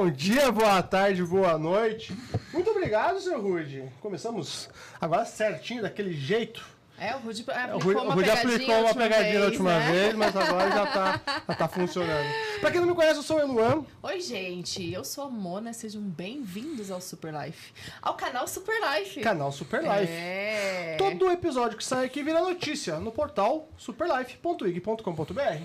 Bom dia, boa tarde, boa noite. Muito obrigado, seu Rude. Começamos agora certinho, daquele jeito. O Rude aplicou uma pegadinha da última vez, mas agora já tá funcionando. Pra quem não me conhece, eu sou o Eluan. Oi, gente, eu sou a Mona, sejam bem-vindos ao Super Life. Ao canal Super Life. Canal Super Life. Todo episódio que sai aqui vira notícia no portal superlife.ig.com.br.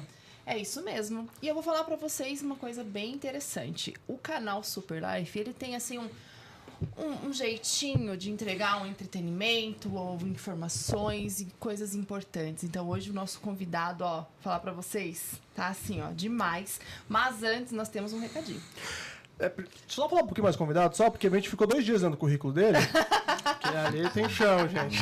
É isso mesmo. E eu vou falar pra vocês uma coisa bem interessante. O canal Super Life, ele tem assim um jeitinho de entregar um entretenimento ou informações e coisas importantes. Então hoje o nosso convidado, falar pra vocês, tá assim, demais. Mas antes nós temos um recadinho. Só falar um pouquinho mais convidado, só porque a gente ficou 2 dias dentro do currículo dele. Que ali tem chão, gente.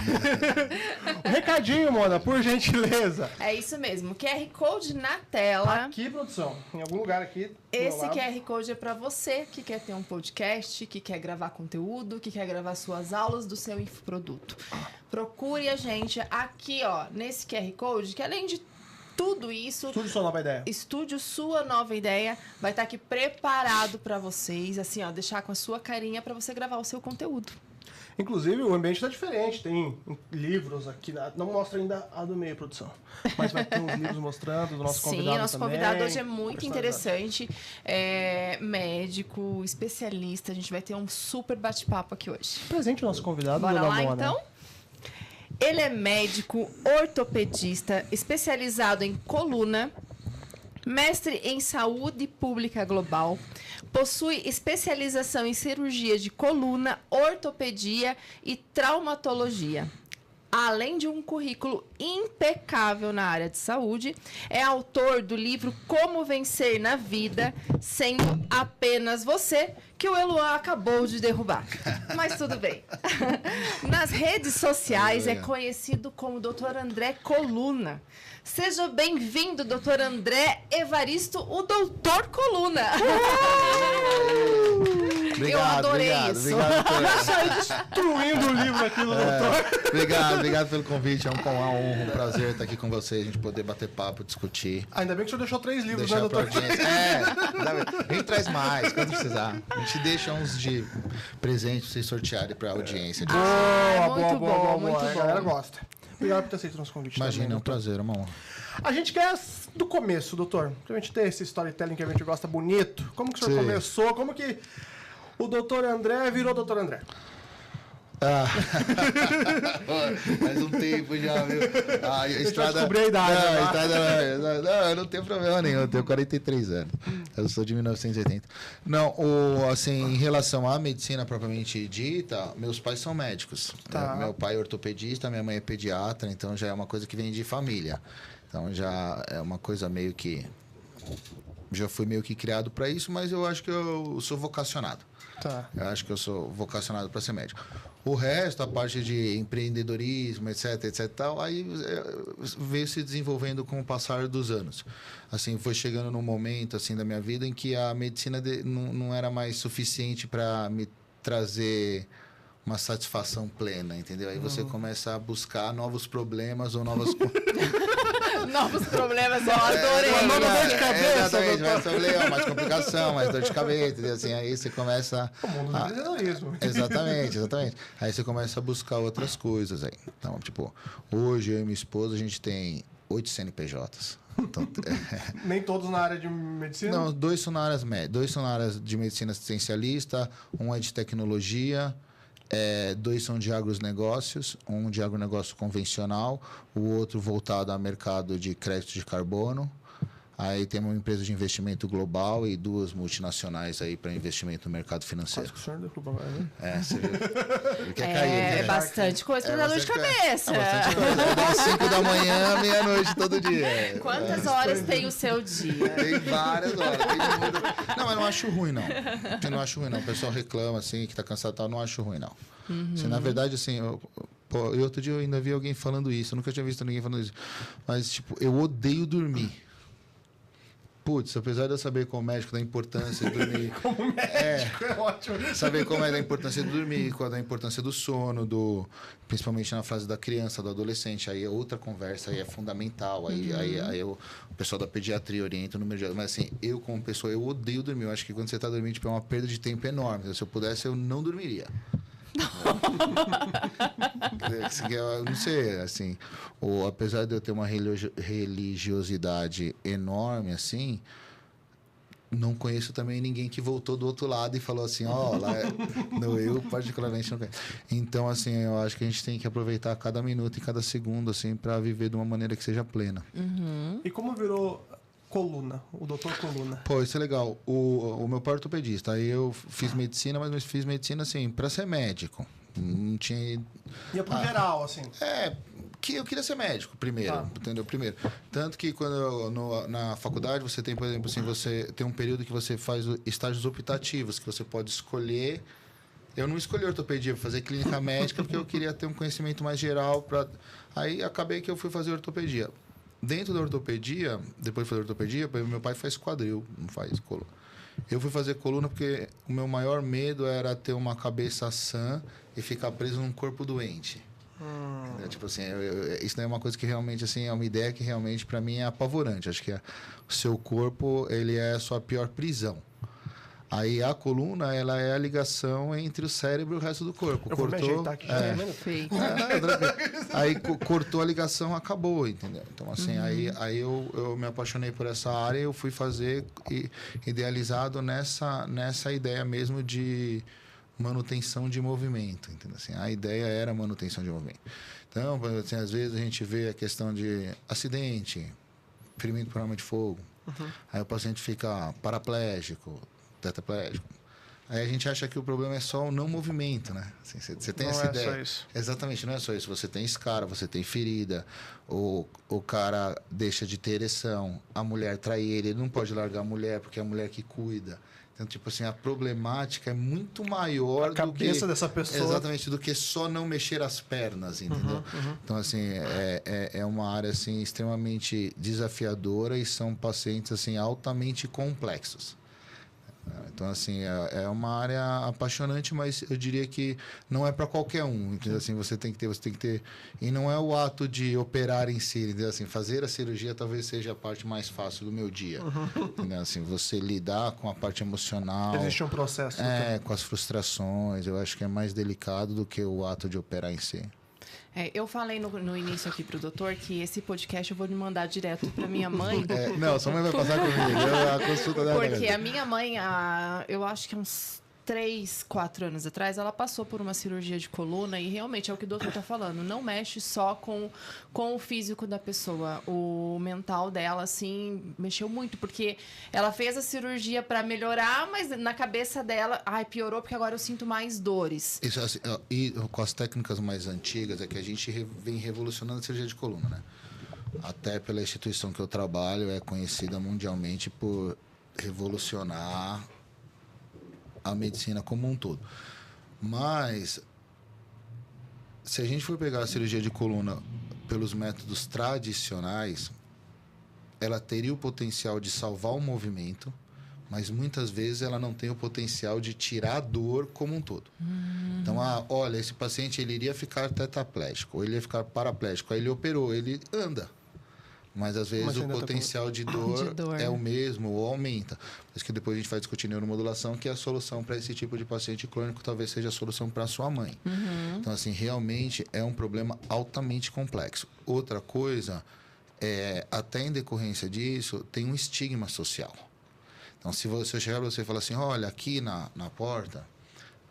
Um recadinho, Mona, por gentileza. É isso mesmo. QR Code na tela. Aqui, produção. Em algum lugar aqui. Esse QR Code é para você que quer ter um podcast, que quer gravar conteúdo, que quer gravar suas aulas do seu infoproduto. Procure a gente aqui, nesse QR Code, que além de tudo isso... Estúdio Sua Nova Ideia. Estúdio Sua Nova Ideia. Vai estar aqui preparado para vocês, assim, deixar com a sua carinha para você gravar o seu conteúdo. Inclusive, o ambiente está diferente. Tem livros aqui. Não mostra ainda a do meio, produção. Mas vai ter uns livros mostrando do nosso convidado também. Sim, nosso convidado hoje é muito interessante. É médico, especialista. A gente vai ter um super bate-papo aqui hoje. Presente o nosso convidado. Bora lá, então? Ele é médico ortopedista, especializado em coluna, mestre em saúde pública global, possui especialização em cirurgia de coluna, ortopedia e traumatologia. Além de um currículo impecável na área de saúde, é autor do livro Como Vencer na Vida, sendo apenas você, que o Eluan acabou de derrubar. Mas tudo bem. Nas redes sociais é conhecido como Dr. André Coluna. Seja bem-vindo, Dr. André Evaristo, o Doutor Coluna. Obrigado, eu adorei isso. Já saiu destruindo o livro aqui do doutor. Obrigado pelo convite. É uma honra, um prazer estar aqui com vocês, a gente poder bater papo, discutir. Ainda bem que o senhor deixou 3 livros, né, doutor? A gente traz mais, quando precisar. A gente deixa uns de presente pra vocês sortearem pra audiência. Muito bom. A galera gosta. Obrigado por ter aceito o nosso convite. Imagina, também, é um prazer, uma honra. A gente quer do começo, doutor. Pra gente ter esse storytelling que a gente gosta bonito. Como que o senhor começou? Como que o doutor André virou doutor André? Faz um tempo já, viu? A estrada... descobri a idade. Não, eu não tenho problema nenhum, eu tenho 43 anos. Eu sou de 1980. Não, assim, em relação à medicina propriamente dita, meus pais são médicos. Tá. Meu pai é ortopedista, minha mãe é pediatra, então já é uma coisa que vem de família. Então já é uma coisa meio que... Já fui meio que criado para isso, mas eu acho que eu sou vocacionado. Tá. Eu acho que eu sou vocacionado para ser médico. O resto, a parte de empreendedorismo, etc, tal, aí veio se desenvolvendo com o passar dos anos. Assim, foi chegando num momento assim da minha vida em que a medicina não era mais suficiente para me trazer uma satisfação plena, entendeu? Aí você começa a buscar novos problemas ou novas novos problemas, eu adorei. Uma nova dor de cabeça. Exatamente, mais problema, mais complicação, mais dor de cabeça, entendeu? Assim, aí você começa... O mundo do empreendedorismo. Exatamente. Aí você começa a buscar outras coisas aí. Então, tipo, hoje eu e minha esposa, a gente tem 8 CNPJs. Então, Nem todos na área de medicina? Não, 2 são na área de medicina assistencialista, um é de tecnologia... 2 são de agronegócios, um de agronegócio convencional, o outro voltado ao mercado de crédito de carbono. Aí tem uma empresa de investimento global e 2 multinacionais aí para investimento no mercado financeiro. Quase que o senhor derruba, né? Você viu? Ele quer cair, né? Bastante coisa para dar dor de cabeça. Bastante coisa. Das 5 da manhã, meia-noite todo dia. Quantas horas tem o seu dia? Tem várias horas. Não, mas não acho ruim, não. Eu não acho ruim, não. O pessoal reclama, assim, que tá cansado e tal. Não acho ruim, não. Assim, na verdade, assim... outro dia eu ainda vi alguém falando isso. Eu nunca tinha visto ninguém falando isso. Mas, tipo, eu odeio dormir. putz, apesar de eu saber como médico da importância de dormir... Como médico, é ótimo. Saber como é da importância de dormir, qual é da importância do sono, principalmente na fase da criança, do adolescente. Aí é outra conversa, aí é fundamental. Aí o pessoal da pediatria orienta o número de horas. Mas assim, eu como pessoa, eu odeio dormir. Eu acho que quando você está dormindo, tipo, é uma perda de tempo enorme. Se eu pudesse, eu não dormiria. Eu não sei, assim, ou apesar de eu ter uma religiosidade enorme, assim, não conheço também ninguém que voltou do outro lado e falou assim, não, eu particularmente não conheço. Então, assim, eu acho que a gente tem que aproveitar cada minuto e cada segundo, assim, para viver de uma maneira que seja plena. E como virou Coluna, o doutor Coluna? Pô, isso é legal. O meu pai é ortopedista. Aí eu fiz medicina, mas fiz medicina, assim, para ser médico. Não tinha... Ia pro geral, assim. Que eu queria ser médico primeiro, entendeu? Primeiro. Tanto que quando na faculdade você tem, por exemplo, assim, você tem um período que você faz estágios optativos, que você pode escolher... Eu não escolhi ortopedia para fazer clínica médica, porque eu queria ter um conhecimento mais geral. Aí acabei que eu fui fazer ortopedia. Dentro da ortopedia, depois de fazer ortopedia, meu pai faz quadril, não faz coluna. Eu fui fazer coluna porque o meu maior medo era ter uma cabeça sã e ficar preso num corpo doente. Tipo assim, isso não é uma coisa que realmente, assim, é uma ideia que realmente para mim é apavorante. Acho que o seu corpo, ele é a sua pior prisão. Aí a coluna, ela é a ligação entre o cérebro e o resto do corpo. Eu vou me ajeitar aqui. Perfeito. Aí cortou a ligação, acabou, entendeu? Então, assim, aí eu me apaixonei por essa área e eu fui fazer idealizado nessa ideia mesmo de manutenção de movimento, entendeu? Assim, a ideia era manutenção de movimento. Então, assim, às vezes a gente vê a questão de acidente, ferimento por arma de fogo. Aí o paciente fica paraplégico, tetraplégico. Aí a gente acha que o problema é só o não movimento, né? Assim, você tem essa ideia. Não é só isso. Exatamente, não é só isso. Você tem escara, você tem ferida, o cara deixa de ter ereção, a mulher trai ele não pode largar a mulher porque é a mulher que cuida. Então, tipo assim, a problemática é muito maior do que... A cabeça dessa pessoa. Exatamente, do que só não mexer as pernas, entendeu? Então, assim, é uma área, assim, extremamente desafiadora e são pacientes, assim, altamente complexos. Então, assim, é uma área apaixonante, mas eu diria que não é para qualquer um. Entendeu? Assim, você tem que ter... E não é o ato de operar em si, entendeu? Assim, fazer a cirurgia talvez seja a parte mais fácil do meu dia. Entendeu? Assim, você lidar com a parte emocional... Existe um processo. Com as frustrações, eu acho que é mais delicado do que o ato de operar em si. Eu falei no início aqui pro doutor que esse podcast eu vou me mandar direto pra minha mãe. Não, sua mãe vai passar comigo. A consulta dela. Porque a minha mãe, eu acho que uns 3, 4 anos atrás, ela passou por uma cirurgia de coluna e realmente é o que o doutor tá falando. Não mexe só com o físico da pessoa. O mental dela, assim, mexeu muito. Porque ela fez a cirurgia para melhorar, mas na cabeça dela, piorou porque agora eu sinto mais dores. Isso, assim, e com as técnicas mais antigas, é que a gente vem revolucionando a cirurgia de coluna, né? Até pela instituição que eu trabalho, é conhecida mundialmente por revolucionar a medicina como um todo. Mas, se a gente for pegar a cirurgia de coluna pelos métodos tradicionais, ela teria o potencial de salvar o movimento, mas muitas vezes ela não tem o potencial de tirar a dor como um todo. Então, olha, esse paciente ele iria ficar tetraplégico, ou ele ia ficar paraplégico, aí ele operou, ele anda. Mas, às vezes, o potencial de dor é o mesmo ou aumenta. Por isso que depois a gente vai discutir neuromodulação, que é a solução para esse tipo de paciente crônico, talvez seja a solução para a sua mãe. Então, assim, realmente é um problema altamente complexo. Outra coisa, até em decorrência disso, tem um estigma social. Então, se eu chegar para você e falar assim, olha, aqui na porta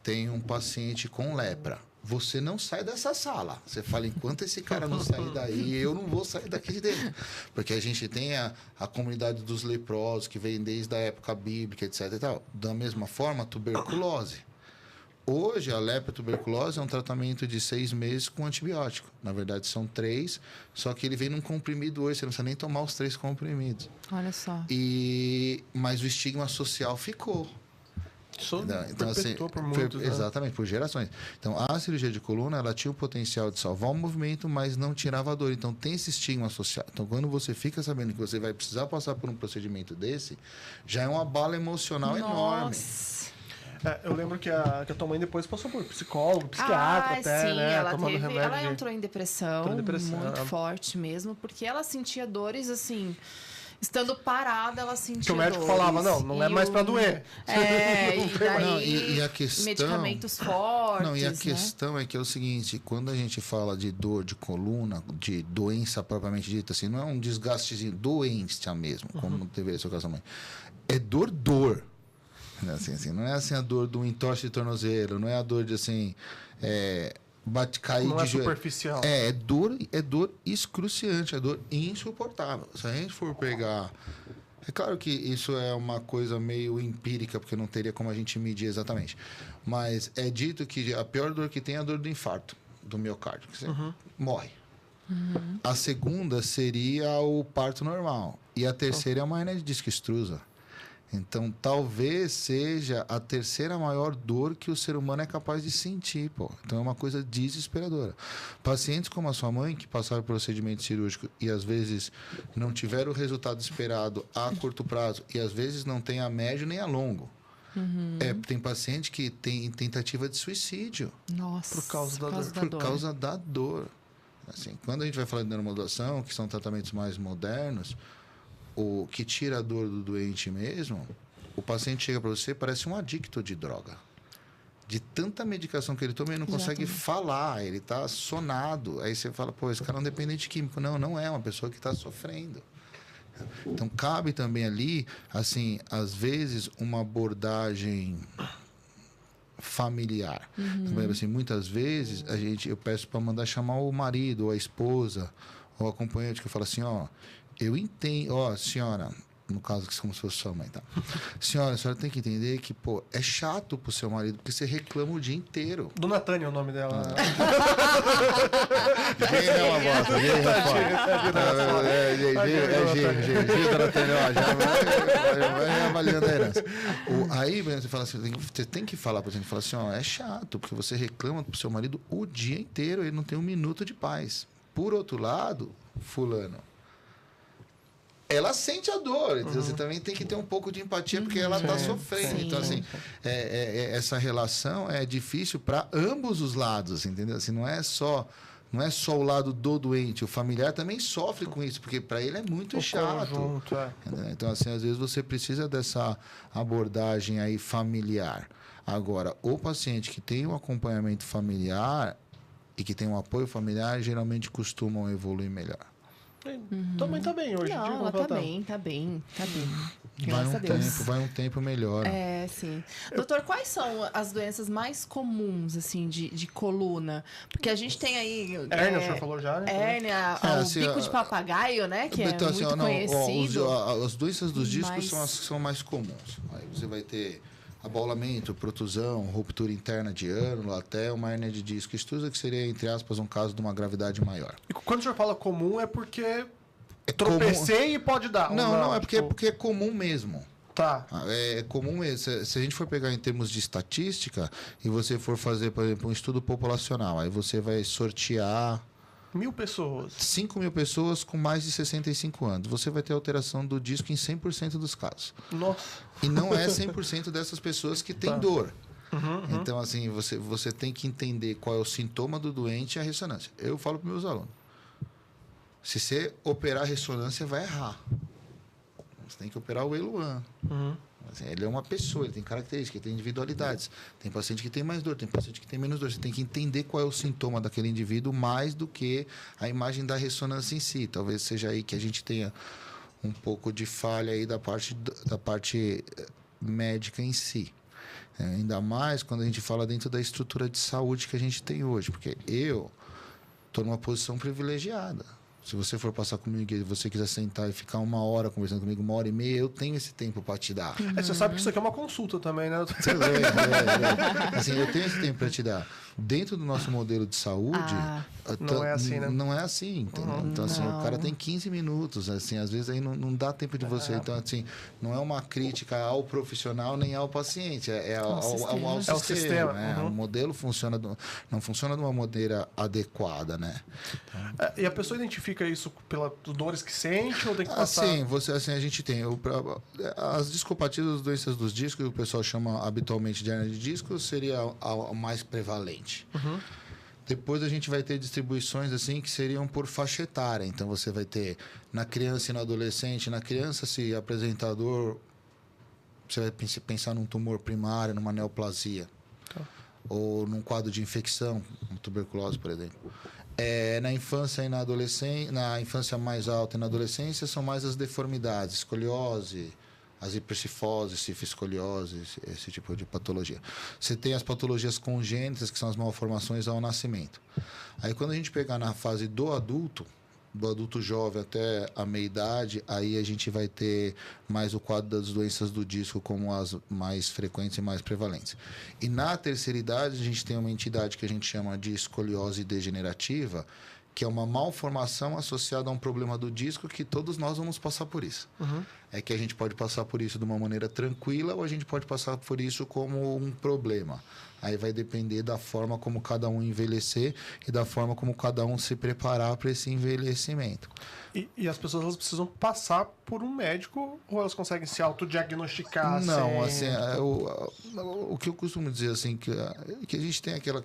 tem um paciente com lepra. Você não sai dessa sala. Você fala, enquanto esse cara não sair daí, eu não vou sair daqui de dentro. Porque a gente tem a comunidade dos leprosos, que vem desde a época bíblica, etc. E tal. Da mesma forma, a tuberculose. Hoje, a lepra e a tuberculose é um tratamento de 6 meses com antibiótico. Na verdade, são 3, só que ele vem num comprimido hoje. Você não precisa nem tomar os 3 comprimidos. Olha só. Mas o estigma social ficou. Isso Então, assim, perpetuou por muitos, né? exatamente, por gerações. Então, a cirurgia de coluna, ela tinha o potencial de salvar o movimento, mas não tirava a dor. Então, tem esse estigma associado. Então, quando você fica sabendo que você vai precisar passar por um procedimento desse, já é uma bala emocional enorme. Nossa. Eu lembro que a tua mãe depois passou por psicólogo, psiquiatra até, sim, né? ela Tomando teve, remédio. ela entrou em depressão, muito é. forte mesmo, porque ela sentia dores assim, estando parada, ela sentia Que o médico dores. falava, não é mais pra doer. E daí Não, e a questão... medicamentos fortes, Não, e a né? questão é que é o seguinte, quando a gente fala de dor de coluna, de doença propriamente dita, assim, não é um desgastezinho, doença mesmo, como deveria ser o caso da mãe. É dor. Assim, não é assim a dor do entorse de tornozelo, não é a dor de assim, cair Não de é joelho. superficial. É dor excruciante, é dor insuportável. Se a gente for pegar... É claro que isso é uma coisa meio empírica, porque não teria como a gente medir exatamente. Mas é dito que a pior dor que tem é a dor do infarto, do miocárdio, que você morre. A segunda seria o parto normal. E a terceira é uma hernia de disco extrusa. Então, talvez seja a terceira maior dor que o ser humano é capaz de sentir, pô. Então, é uma coisa desesperadora. Pacientes como a sua mãe, que passaram por procedimento cirúrgico e às vezes não tiveram o resultado esperado a curto prazo e às vezes não tem a médio nem a longo. Tem paciente que tem tentativa de suicídio. Nossa, Por causa da dor. Por causa da dor. Assim, quando a gente vai falar de neuromodulação, que são tratamentos mais modernos, o que tira a dor do doente mesmo, o paciente chega para você, parece um adicto de droga. De tanta medicação que ele toma, ele não consegue falar, ele está sonado. Aí você fala, pô, esse cara é um dependente químico. Não é uma pessoa que está sofrendo. Então, cabe também ali, assim, às vezes, uma abordagem familiar. Então, assim, muitas vezes, eu peço para mandar chamar o marido, ou a esposa, ou o acompanhante, que eu falo assim, eu entendo, senhora, no caso que como se fosse sua mãe, tá? Senhora, a senhora tem que entender que, pô, é chato pro seu marido, porque você reclama o dia inteiro. Dona Tânia é o nome dela. Gê é uma bosta, Gê é Gê, Dona Tânia, já vai avaliando a herança. Aí você fala assim, você tem que falar pra gente, fala assim, é chato, porque você reclama pro seu marido o dia inteiro, ele não tem um minuto de paz. Por outro lado, fulano, ela sente a dor, então você também tem que ter um pouco de empatia, porque ela está sofrendo. Então, assim, essa relação é difícil para ambos os lados, entendeu? Assim, não é só o lado do doente, o familiar também sofre com isso, porque para ele é muito chato. Conjunto, Então, assim, às vezes você precisa dessa abordagem aí familiar. Agora, o paciente que tem um acompanhamento familiar e que tem um apoio familiar, geralmente costumam evoluir melhor. Também tá bem hoje. Não, ela tá bem. Graças a Deus. Vai um tempo melhor. Sim. Doutor, quais são as doenças mais comuns, assim, de coluna? Porque a gente tem aí... Hérnia, o senhor falou já, né? Hérnia, o bico de papagaio, né? Que então, é muito conhecido. As doenças dos discos Mas... são as que são mais comuns. Aí você vai ter abaulamento, protusão, ruptura interna de ânula, até uma hérnia de disco extrusa, que seria, entre aspas, um caso de uma gravidade maior. E quando o senhor fala comum, é porque tropecei e pode dar? Não, é porque é comum mesmo. Tá. É comum mesmo. Se a gente for pegar em termos de estatística e você for fazer, por exemplo, um estudo populacional, aí você vai sortear 1.000 pessoas. 5.000 pessoas com mais de 65 anos. Você vai ter alteração do disco em 100% dos casos. Nossa. E não é 100% dessas pessoas que têm dor. Então, assim, você tem que entender qual é o sintoma do doente e a ressonância. Eu falo para meus alunos, se você operar a ressonância, vai errar. Você tem que operar o ELUAN. Assim, ele é uma pessoa, ele tem características, ele tem individualidades. Tem paciente que tem mais dor, tem paciente que tem menos dor. Você tem que entender qual é o sintoma daquele indivíduo mais do que a imagem da ressonância em si. Talvez seja aí que a gente tenha um pouco de falha aí da parte médica em si. Ainda mais quando a gente fala dentro da estrutura de saúde que a gente tem hoje. Porque eu estou numa posição privilegiada. Se você for passar comigo e você quiser sentar e ficar 1 hora conversando comigo, 1h30, eu tenho esse tempo para te dar. Você sabe que isso aqui é uma consulta também, né? Assim, eu tenho esse tempo para te dar. Dentro do nosso modelo de saúde, não é assim, né? Não é assim, entendeu? Então, assim, o cara tem 15 minutos, assim, às vezes aí não dá tempo de você. Então, assim, não é uma crítica ao profissional nem ao paciente, é ao sistema. Né? O modelo não funciona de uma maneira adequada, né? E a pessoa identifica isso pelas dores que sente ou tem que passar? Assim, a gente tem as discopatías das doenças dos discos, que o pessoal chama habitualmente de hernia de disco, seria a mais prevalente. Depois a gente vai ter distribuições assim que seriam por faixa etária. Então você vai ter na criança e no adolescente. Na criança, se apresentar dor, você vai pensar num tumor primário, numa neoplasia. Ou num quadro de infecção, tuberculose, por exemplo. Na infância e na adolescência, na infância mais alta e na adolescência, são mais as deformidades, escoliose, as hipercifoses, escoliose, esse tipo de patologia. Você tem as patologias congênitas, que são as malformações ao nascimento. Aí, quando a gente pegar na fase do adulto jovem até a meia-idade, aí a gente vai ter mais o quadro das doenças do disco como as mais frequentes e mais prevalentes. E na terceira idade, a gente tem uma entidade que a gente chama de escoliose degenerativa, que é uma malformação associada a um problema do disco que todos nós vamos passar por isso. É que a gente pode passar por isso de uma maneira tranquila ou a gente pode passar por isso como um problema. Aí vai depender da forma como cada um envelhecer e da forma como cada um se preparar para esse envelhecimento. E as pessoas elas precisam passar por um médico ou elas conseguem se autodiagnosticar? Não, assim, o que eu costumo dizer assim, que a gente tem aquela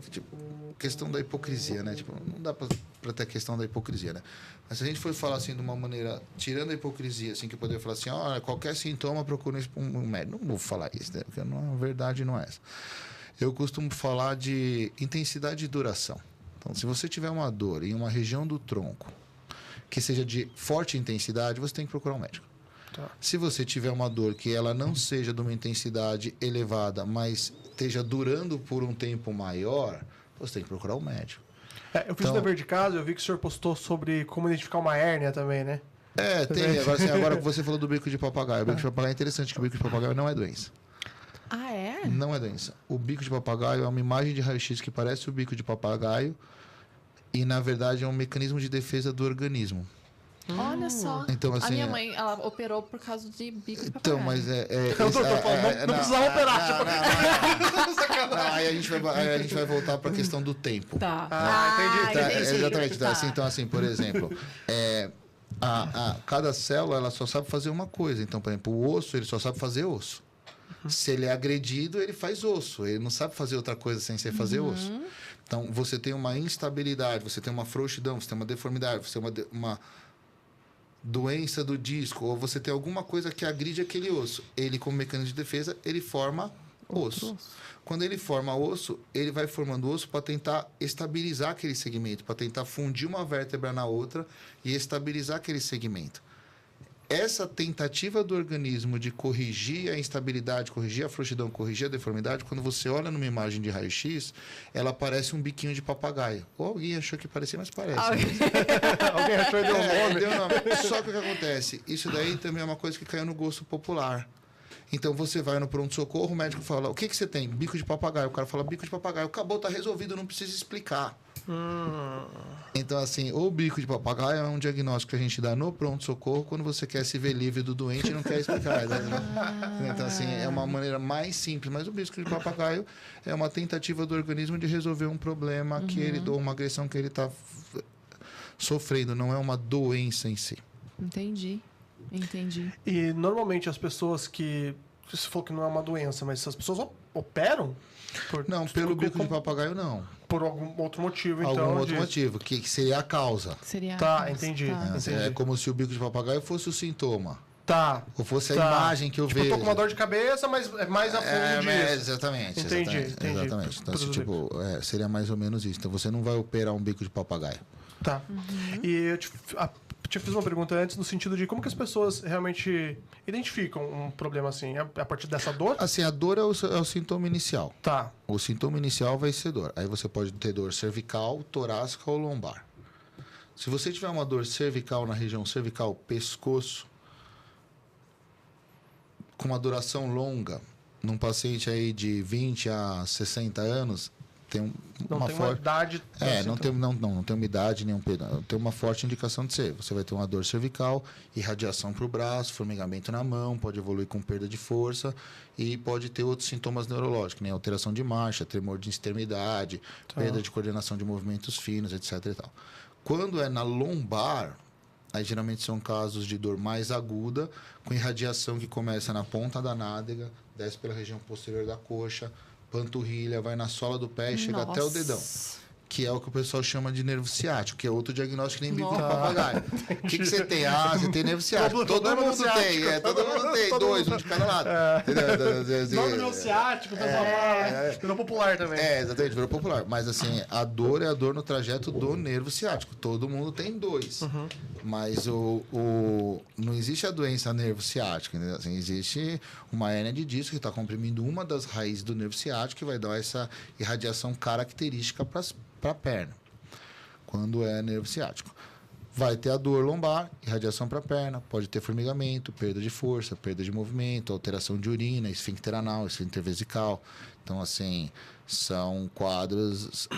questão da hipocrisia, né? Não dá para ter a questão da hipocrisia, né? Mas se a gente for falar assim de uma maneira, tirando a hipocrisia, assim, que eu poderia falar assim, qualquer sintoma procura um médico. Não vou falar isso, né? Porque a verdade não é essa. Eu costumo falar de intensidade e duração. Então, se você tiver uma dor em uma região do tronco que seja de forte intensidade, você tem que procurar um médico. Se você tiver uma dor que ela não seja de uma intensidade elevada, mas esteja durando por um tempo maior, você tem que procurar um médico. Eu fiz o dever de casa, eu vi que o senhor postou sobre como identificar uma hérnia também, né? Tem. Agora que você falou do bico de papagaio. O bico de papagaio é interessante, que o bico de papagaio não é doença. Ah, é? Não é doença. O bico de papagaio é uma imagem de raio-x que parece o bico de papagaio e, na verdade, é um mecanismo de defesa do organismo. Olha só. Então, assim, a minha mãe, ela operou por causa de bico de papagaio. Então, mas não precisava operar. Aí a gente vai voltar para a questão do tempo. Tá. Entendi. Exatamente. Tá. Então, assim, por exemplo, cada célula ela só sabe fazer uma coisa. Então, por exemplo, o osso ele só sabe fazer osso. Se ele é agredido, ele faz osso. Ele não sabe fazer outra coisa sem ser fazer osso. Então, você tem uma instabilidade, você tem uma frouxidão, você tem uma deformidade, você tem uma doença do disco, ou você tem alguma coisa que agride aquele osso. Ele, como mecanismo de defesa, ele forma osso. Quando ele forma osso, ele vai formando osso para tentar estabilizar aquele segmento, para tentar fundir uma vértebra na outra e estabilizar aquele segmento. Essa tentativa do organismo de corrigir a instabilidade, corrigir a frouxidão, corrigir a deformidade, quando você olha numa imagem de raio-x, ela parece um biquinho de papagaio. Ou alguém achou que parecia, mas parece. Alguém achou e deu nome. Deu nome. Só que o que acontece? Isso daí também é uma coisa que caiu no gosto popular. Então você vai no pronto-socorro, o médico fala, o que você tem? Bico de papagaio. O cara fala, bico de papagaio. Acabou, tá resolvido, não precisa explicar. Então, assim, o bico de papagaio é um diagnóstico que a gente dá no pronto-socorro quando você quer se ver livre do doente e não quer explicar. Então, assim, é uma maneira mais simples. Mas o bico de papagaio é uma tentativa do organismo de resolver um problema que ele, ou uma agressão que ele está sofrendo. Não é uma doença em si. Entendi. E, normalmente, as pessoas que... Você falou que não é uma doença, mas as pessoas operam? Não, pelo bico de papagaio, não. Por algum outro motivo, então. Algum outro motivo, que seria a causa. Entendi. É como se o bico de papagaio fosse o sintoma. Tá. Ou fosse a imagem que eu vejo. Eu tô com uma dor de cabeça, mas é mais a fundo disso. Exatamente. Entendi. Exatamente. Então, assim, seria mais ou menos isso. Então, você não vai operar um bico de papagaio. Tá. E eu te fiz uma pergunta antes no sentido de como que as pessoas realmente identificam um problema assim? É a partir dessa dor? Assim, a dor é o sintoma inicial. Tá. O sintoma inicial vai ser dor. Aí você pode ter dor cervical, torácica ou lombar. Se você tiver uma dor cervical na região cervical, pescoço, com uma duração longa, num paciente aí de 20 a 60 anos, tem Não tem uma idade. não tem uma idade, nenhum tem uma forte indicação de ser. Você vai ter uma dor cervical, irradiação para o braço, formigamento na mão, pode evoluir com perda de força e pode ter outros sintomas neurológicos, né? Alteração de marcha, tremor de extremidade, perda de coordenação de movimentos finos, etc. e tal. Quando é na lombar, aí geralmente são casos de dor mais aguda, com irradiação que começa na ponta da nádega, desce pela região posterior da coxa, panturrilha, vai na sola do pé e chega até o dedão. Que é o que o pessoal chama de nervo ciático, que é outro diagnóstico que nem bico de papagaio. O que você tem? Ah, você tem nervo ciático. Todo mundo tem, todo mundo tem. Dois, um de cada lado. Nome nervo ciático, pessoal virou popular também. Exatamente, virou popular. Mas assim, a dor é a dor no trajeto do nervo ciático. Todo mundo tem dois. Mas não existe a doença nervo ciático. Entendeu? Assim, existe uma hérnia de disco que está comprimindo uma das raízes do nervo ciático que vai dar essa irradiação característica para a perna, quando é nervo ciático. Vai ter a dor lombar, irradiação para a perna, pode ter formigamento, perda de força, perda de movimento, alteração de urina, esfíncter anal, esfíncter vesical. Então, assim, são quadros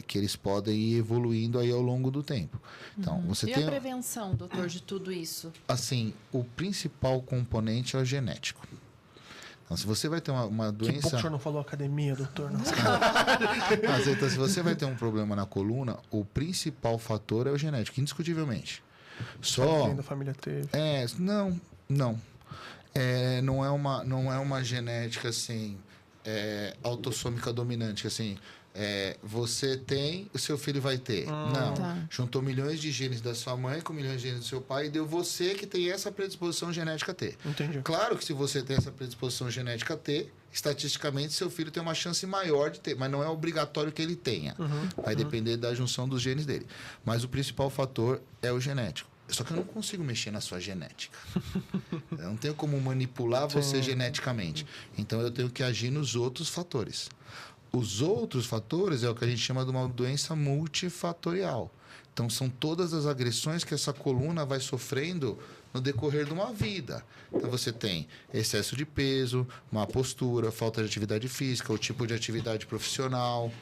que eles podem ir evoluindo aí ao longo do tempo. Então, você e tem... a prevenção, doutor, de tudo isso? Assim, o principal componente é o genético. Então, se você vai ter uma doença... Que bom que o senhor não falou academia, doutor. Então, se você vai ter um problema na coluna, o principal fator é o genético, indiscutivelmente. Só... Alguém da família teve. Não. Não é uma genética, assim, autossômica dominante, assim... você tem, o seu filho vai ter. Não. Tá. Juntou milhões de genes da sua mãe com milhões de genes do seu pai e deu você que tem essa predisposição genética a ter. Entendi. Claro que se você tem essa predisposição genética a ter, estatisticamente seu filho tem uma chance maior de ter, mas não é obrigatório que ele tenha. Vai depender da junção dos genes dele. Mas o principal fator é o genético. Só que eu não consigo mexer na sua genética. Eu não tenho como manipular você geneticamente. Então eu tenho que agir nos outros fatores. Os outros fatores é o que a gente chama de uma doença multifatorial. Então, são todas as agressões que essa coluna vai sofrendo no decorrer de uma vida. Então, você tem excesso de peso, má postura, falta de atividade física, o tipo de atividade profissional.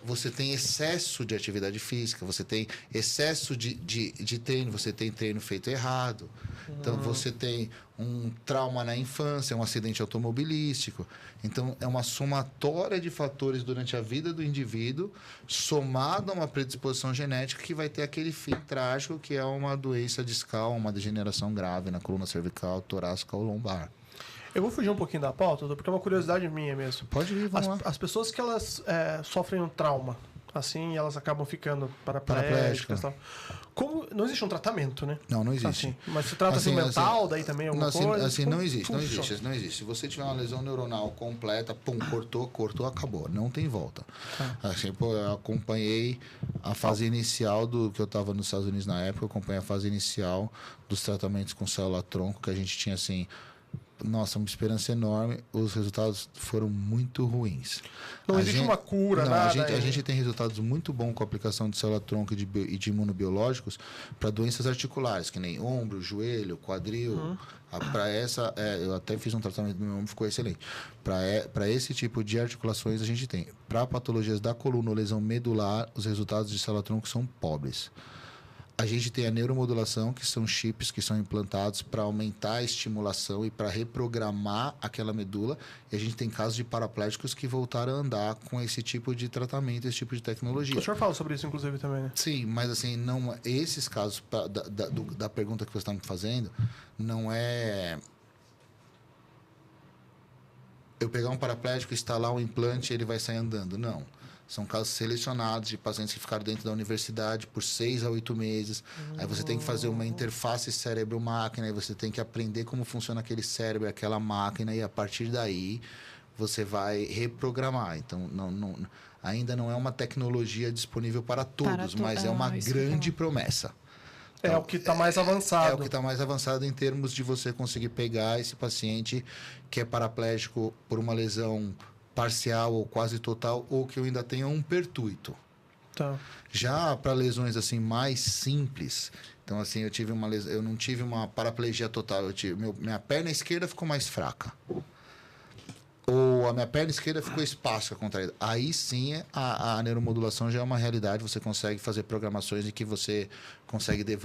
Você tem excesso de atividade física, você tem excesso de treino, você tem treino feito errado. Então, você tem um trauma na infância, um acidente automobilístico. Então, é uma somatória de fatores durante a vida do indivíduo, somado a uma predisposição genética que vai ter aquele fim trágico, que é uma doença discal, uma degeneração grave na coluna cervical, torácica ou lombar. Eu vou fugir um pouquinho da pauta, porque é uma curiosidade minha mesmo. Pode ir, vamos lá. As pessoas que elas sofrem um trauma, assim, elas acabam ficando paraplégicas e tal. Não existe um tratamento, né? Não existe. Assim, mas se trata do mental, daí também alguma coisa? Não existe. Se você tiver uma lesão neuronal completa, cortou, acabou. Não tem volta. Assim, eu acompanhei a fase inicial que eu estava nos Estados Unidos na época, eu acompanhei a fase inicial dos tratamentos com célula-tronco, que a gente tinha, assim... Nossa, uma esperança enorme. Os resultados foram muito ruins. Não existe uma cura, nada. A gente tem resultados muito bons com a aplicação de célula-tronco e de imunobiológicos para doenças articulares, que nem ombro, joelho, quadril. Para essa, eu até fiz um tratamento no meu ombro, ficou excelente. Para esse tipo de articulações, a gente tem. Para patologias da coluna ou lesão medular, os resultados de célula-tronco são pobres. A gente tem a neuromodulação, que são chips que são implantados para aumentar a estimulação e para reprogramar aquela medula. E a gente tem casos de paraplégicos que voltaram a andar com esse tipo de tratamento, esse tipo de tecnologia. O senhor fala sobre isso, inclusive, também, né? Sim, mas assim, não, esses casos da pergunta que você está me fazendo, não é... Eu pegar um paraplégico, instalar um implante e ele vai sair andando. Não. São casos selecionados de pacientes que ficaram dentro da universidade por 6 a 8 meses. Aí você tem que fazer uma interface cérebro-máquina, aí você tem que aprender como funciona aquele cérebro, aquela máquina, e a partir daí você vai reprogramar. Então, ainda não é uma tecnologia disponível para todos, mas é uma grande promessa. Então, o que está mais avançado. É o que está mais avançado em termos de você conseguir pegar esse paciente que é paraplégico por uma lesão parcial ou quase total, ou que eu ainda tenha um pertuito. Tá. Já para lesões assim mais simples, então assim, eu não tive uma paraplegia total, minha perna esquerda ficou mais fraca. Ou a minha perna esquerda ficou espástica contraída. Aí sim a neuromodulação já é uma realidade, você consegue fazer programações em que você consegue de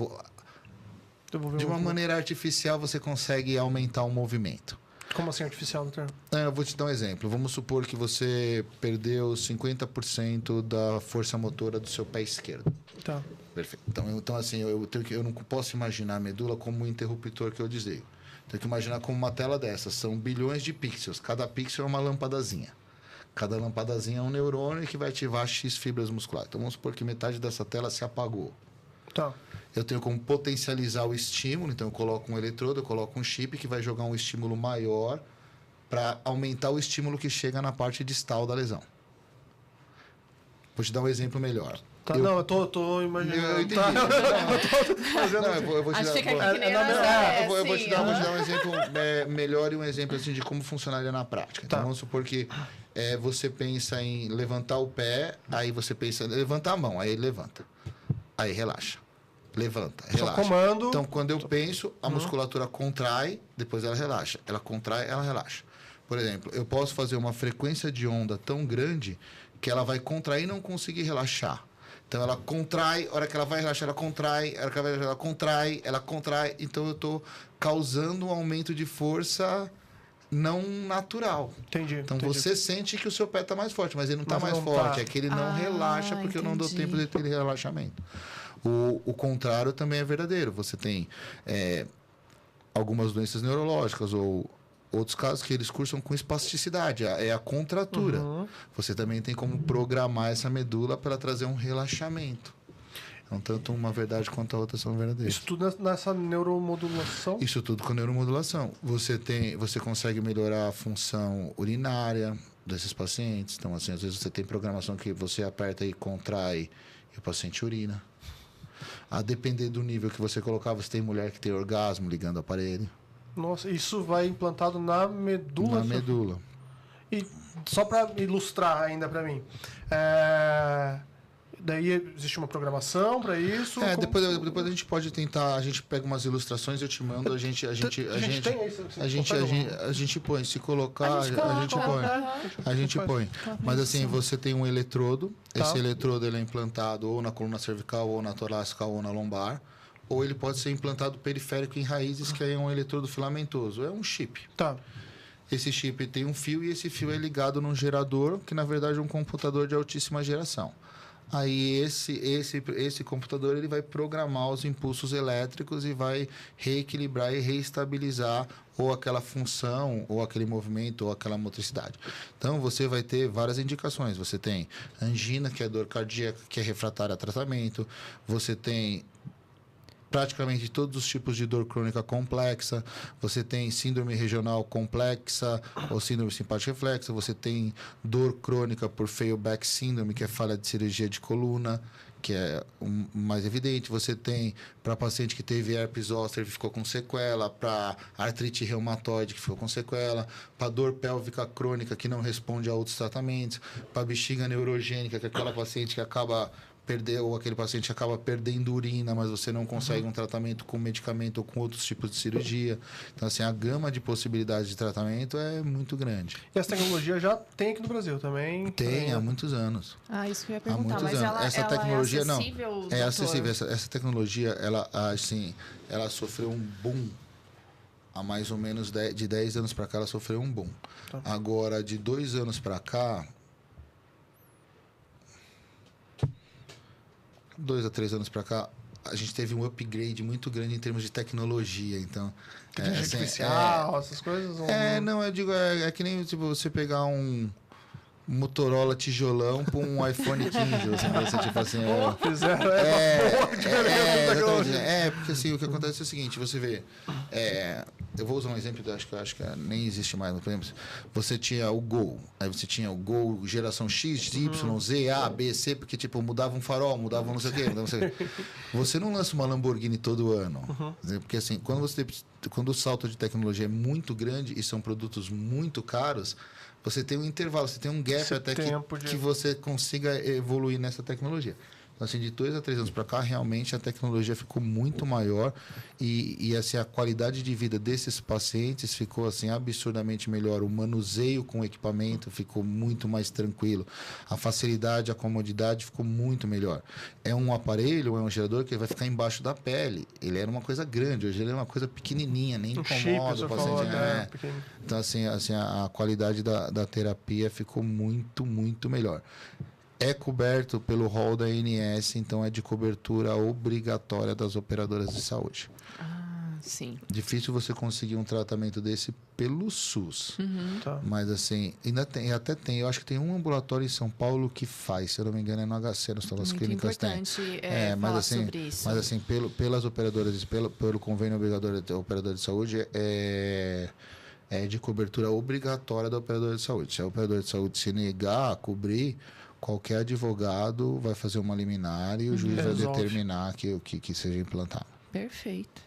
uma maneira artificial você consegue aumentar o movimento. Como assim artificial, doutor? Eu vou te dar um exemplo. Vamos supor que você perdeu 50% da força motora do seu pé esquerdo. Tá. Perfeito. Então assim, eu não posso imaginar a medula como um interruptor que eu desligo. Tenho que imaginar como uma tela dessas. São bilhões de pixels. Cada pixel é uma lampadazinha. Cada lampadazinha é um neurônio que vai ativar X fibras musculares. Então vamos supor que metade dessa tela se apagou. Tá. Eu tenho como potencializar o estímulo. Então eu coloco um eletrodo, eu coloco um chip que vai jogar um estímulo maior para aumentar o estímulo que chega na parte distal da lesão. Vou te dar um exemplo melhor. Tá, não, eu tô imaginando. Eu entendi. Tá. Eu vou te Acho dar... que fica que nem Nazaré, Eu vou te dar assim, um exemplo melhor e um exemplo assim, de como funcionaria na prática. Então, vamos supor que você pensa em levantar o pé, aí você pensa em levantar a mão, aí ele levanta. Aí relaxa. Levanta, relaxa. Só comando. Então, quando eu penso, a musculatura contrai, depois ela relaxa. Ela contrai, ela relaxa. Por exemplo, eu posso fazer uma frequência de onda tão grande que ela vai contrair e não conseguir relaxar. Então, ela contrai, a hora que ela vai relaxar, ela contrai, a hora que ela vai relaxar, ela contrai. Então, eu estou causando um aumento de força não natural. Entendi. Então, entendi. você sente que o seu pé está mais forte, mas ele não está mais não forte. tá. É que ele não relaxa porque eu não dou tempo de ter relaxamento. O contrário também é verdadeiro. Você tem algumas doenças neurológicas ou outros casos que eles cursam com espasticidade, é a contratura. Você também tem como programar essa medula para trazer um relaxamento. Então, tanto uma verdade quanto a outra são verdadeiras. Isso tudo nessa neuromodulação? Isso tudo com neuromodulação. Você consegue melhorar a função urinária desses pacientes. Então, assim, às vezes você tem programação que você aperta e contrai e o paciente urina. A depender do nível que você colocar, você tem mulher que tem orgasmo ligando o aparelho. Nossa, isso vai implantado na medula? Na medula. E só para ilustrar ainda para mim, daí existe uma programação para isso? Depois a gente pode tentar, a gente pega umas ilustrações, eu te mando, a gente tem isso? a gente põe, se colocar, a gente põe. Mas assim, você tem um eletrodo, esse eletrodo ele é implantado ou na coluna cervical, ou na torácica, ou na lombar. Ou ele pode ser implantado periférico em raízes, que é um eletrodo filamentoso. É um chip. Tá. Esse chip tem um fio e esse fio é ligado num gerador, que na verdade é um computador de altíssima geração. Aí esse computador ele vai programar os impulsos elétricos e vai reequilibrar e reestabilizar ou aquela função, ou aquele movimento, ou aquela motricidade. Então, você vai ter várias indicações. Você tem angina, que é dor cardíaca, que é refratária a tratamento. Você tem praticamente todos os tipos de dor crônica complexa. Você tem síndrome regional complexa ou síndrome simpática reflexa. Você tem dor crônica por Feilbeck Syndrome, que é falha de cirurgia de coluna, que é o mais evidente. Você tem para paciente que teve herpes zoster, que ficou com sequela, para artrite reumatoide, que ficou com sequela, para dor pélvica crônica, que não responde a outros tratamentos, para bexiga neurogênica, que é aquela paciente que acaba ou aquele paciente acaba perdendo urina, mas você não consegue um tratamento com medicamento ou com outros tipos de cirurgia. Então, assim, a gama de possibilidades de tratamento é muito grande. E essa tecnologia já tem aqui no Brasil também? Tem, há muitos anos. Isso que eu ia Há perguntar, muitos mas anos. Essa tecnologia, é acessível, não, doutor? é acessível. Essa tecnologia, ela sofreu um boom. Há mais ou menos de 10 anos para cá, ela sofreu um boom. Tá. Agora, de 2 anos para cá, 2 a 3 anos para cá, a gente teve um upgrade muito grande em termos de tecnologia. Então, inteligência artificial, essas coisas? Não, eu digo, é que nem tipo, você pegar um Motorola tijolão com um iPhone 15. Você, tipo assim, fizeram porque assim, o que acontece é o seguinte, você vê, eu vou usar um exemplo que eu acho que nem existe mais, mas, por exemplo, você tinha o Gol, aí você tinha o Gol geração X, Y, Z, A, B, C, porque tipo, mudava um farol, mudava não sei o quê, mudava não sei o quê. Você não lança uma Lamborghini todo ano. Porque assim, quando o salto de tecnologia é muito grande e são produtos muito caros, você tem um intervalo, você tem um gap até que você consiga evoluir nessa tecnologia. Então, assim, de 2 a 3 anos para cá, realmente a tecnologia ficou muito maior e assim, a qualidade de vida desses pacientes ficou assim, absurdamente melhor. O manuseio com o equipamento ficou muito mais tranquilo. A facilidade, a comodidade ficou muito melhor. É um aparelho, é um gerador que vai ficar embaixo da pele. Ele era uma coisa grande, hoje ele é uma coisa pequenininha, nem incomoda o paciente. Então, assim, a qualidade da terapia ficou muito, muito melhor. É coberto pelo rol da ANS, então é de cobertura obrigatória das operadoras de saúde. Ah, sim. Difícil você conseguir um tratamento desse pelo SUS. Tá. Mas assim, ainda tem, até tem. Eu acho que tem um ambulatório em São Paulo que faz, se eu não me engano, é no HC, nas Novas Clínicas tem. Importante Mas falar assim, sobre isso. mas assim, pelas operadoras, pelo convênio operador de saúde, é de cobertura obrigatória da operadora de saúde. Se a operadora de saúde se negar a cobrir, qualquer advogado vai fazer uma liminar e o juiz vai determinar que seja implantado. Perfeito.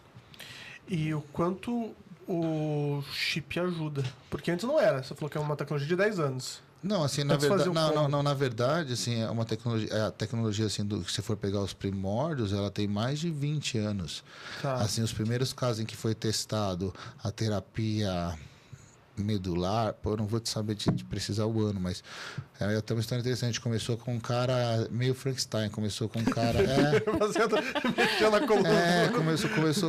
E o quanto o chip ajuda? Porque antes não era. Você falou que é uma tecnologia de 10 anos. Não, assim, na verdade, na verdade, assim, é uma tecnologia, a tecnologia assim, se você for pegar os primórdios, ela tem mais de 20 anos. Tá. Assim, os primeiros casos em que foi testado a terapia medular, eu não vou te saber de precisar o ano, mas é até uma história interessante. Começou com um cara meio Frankenstein, começou com um cara Mexendo na coluna.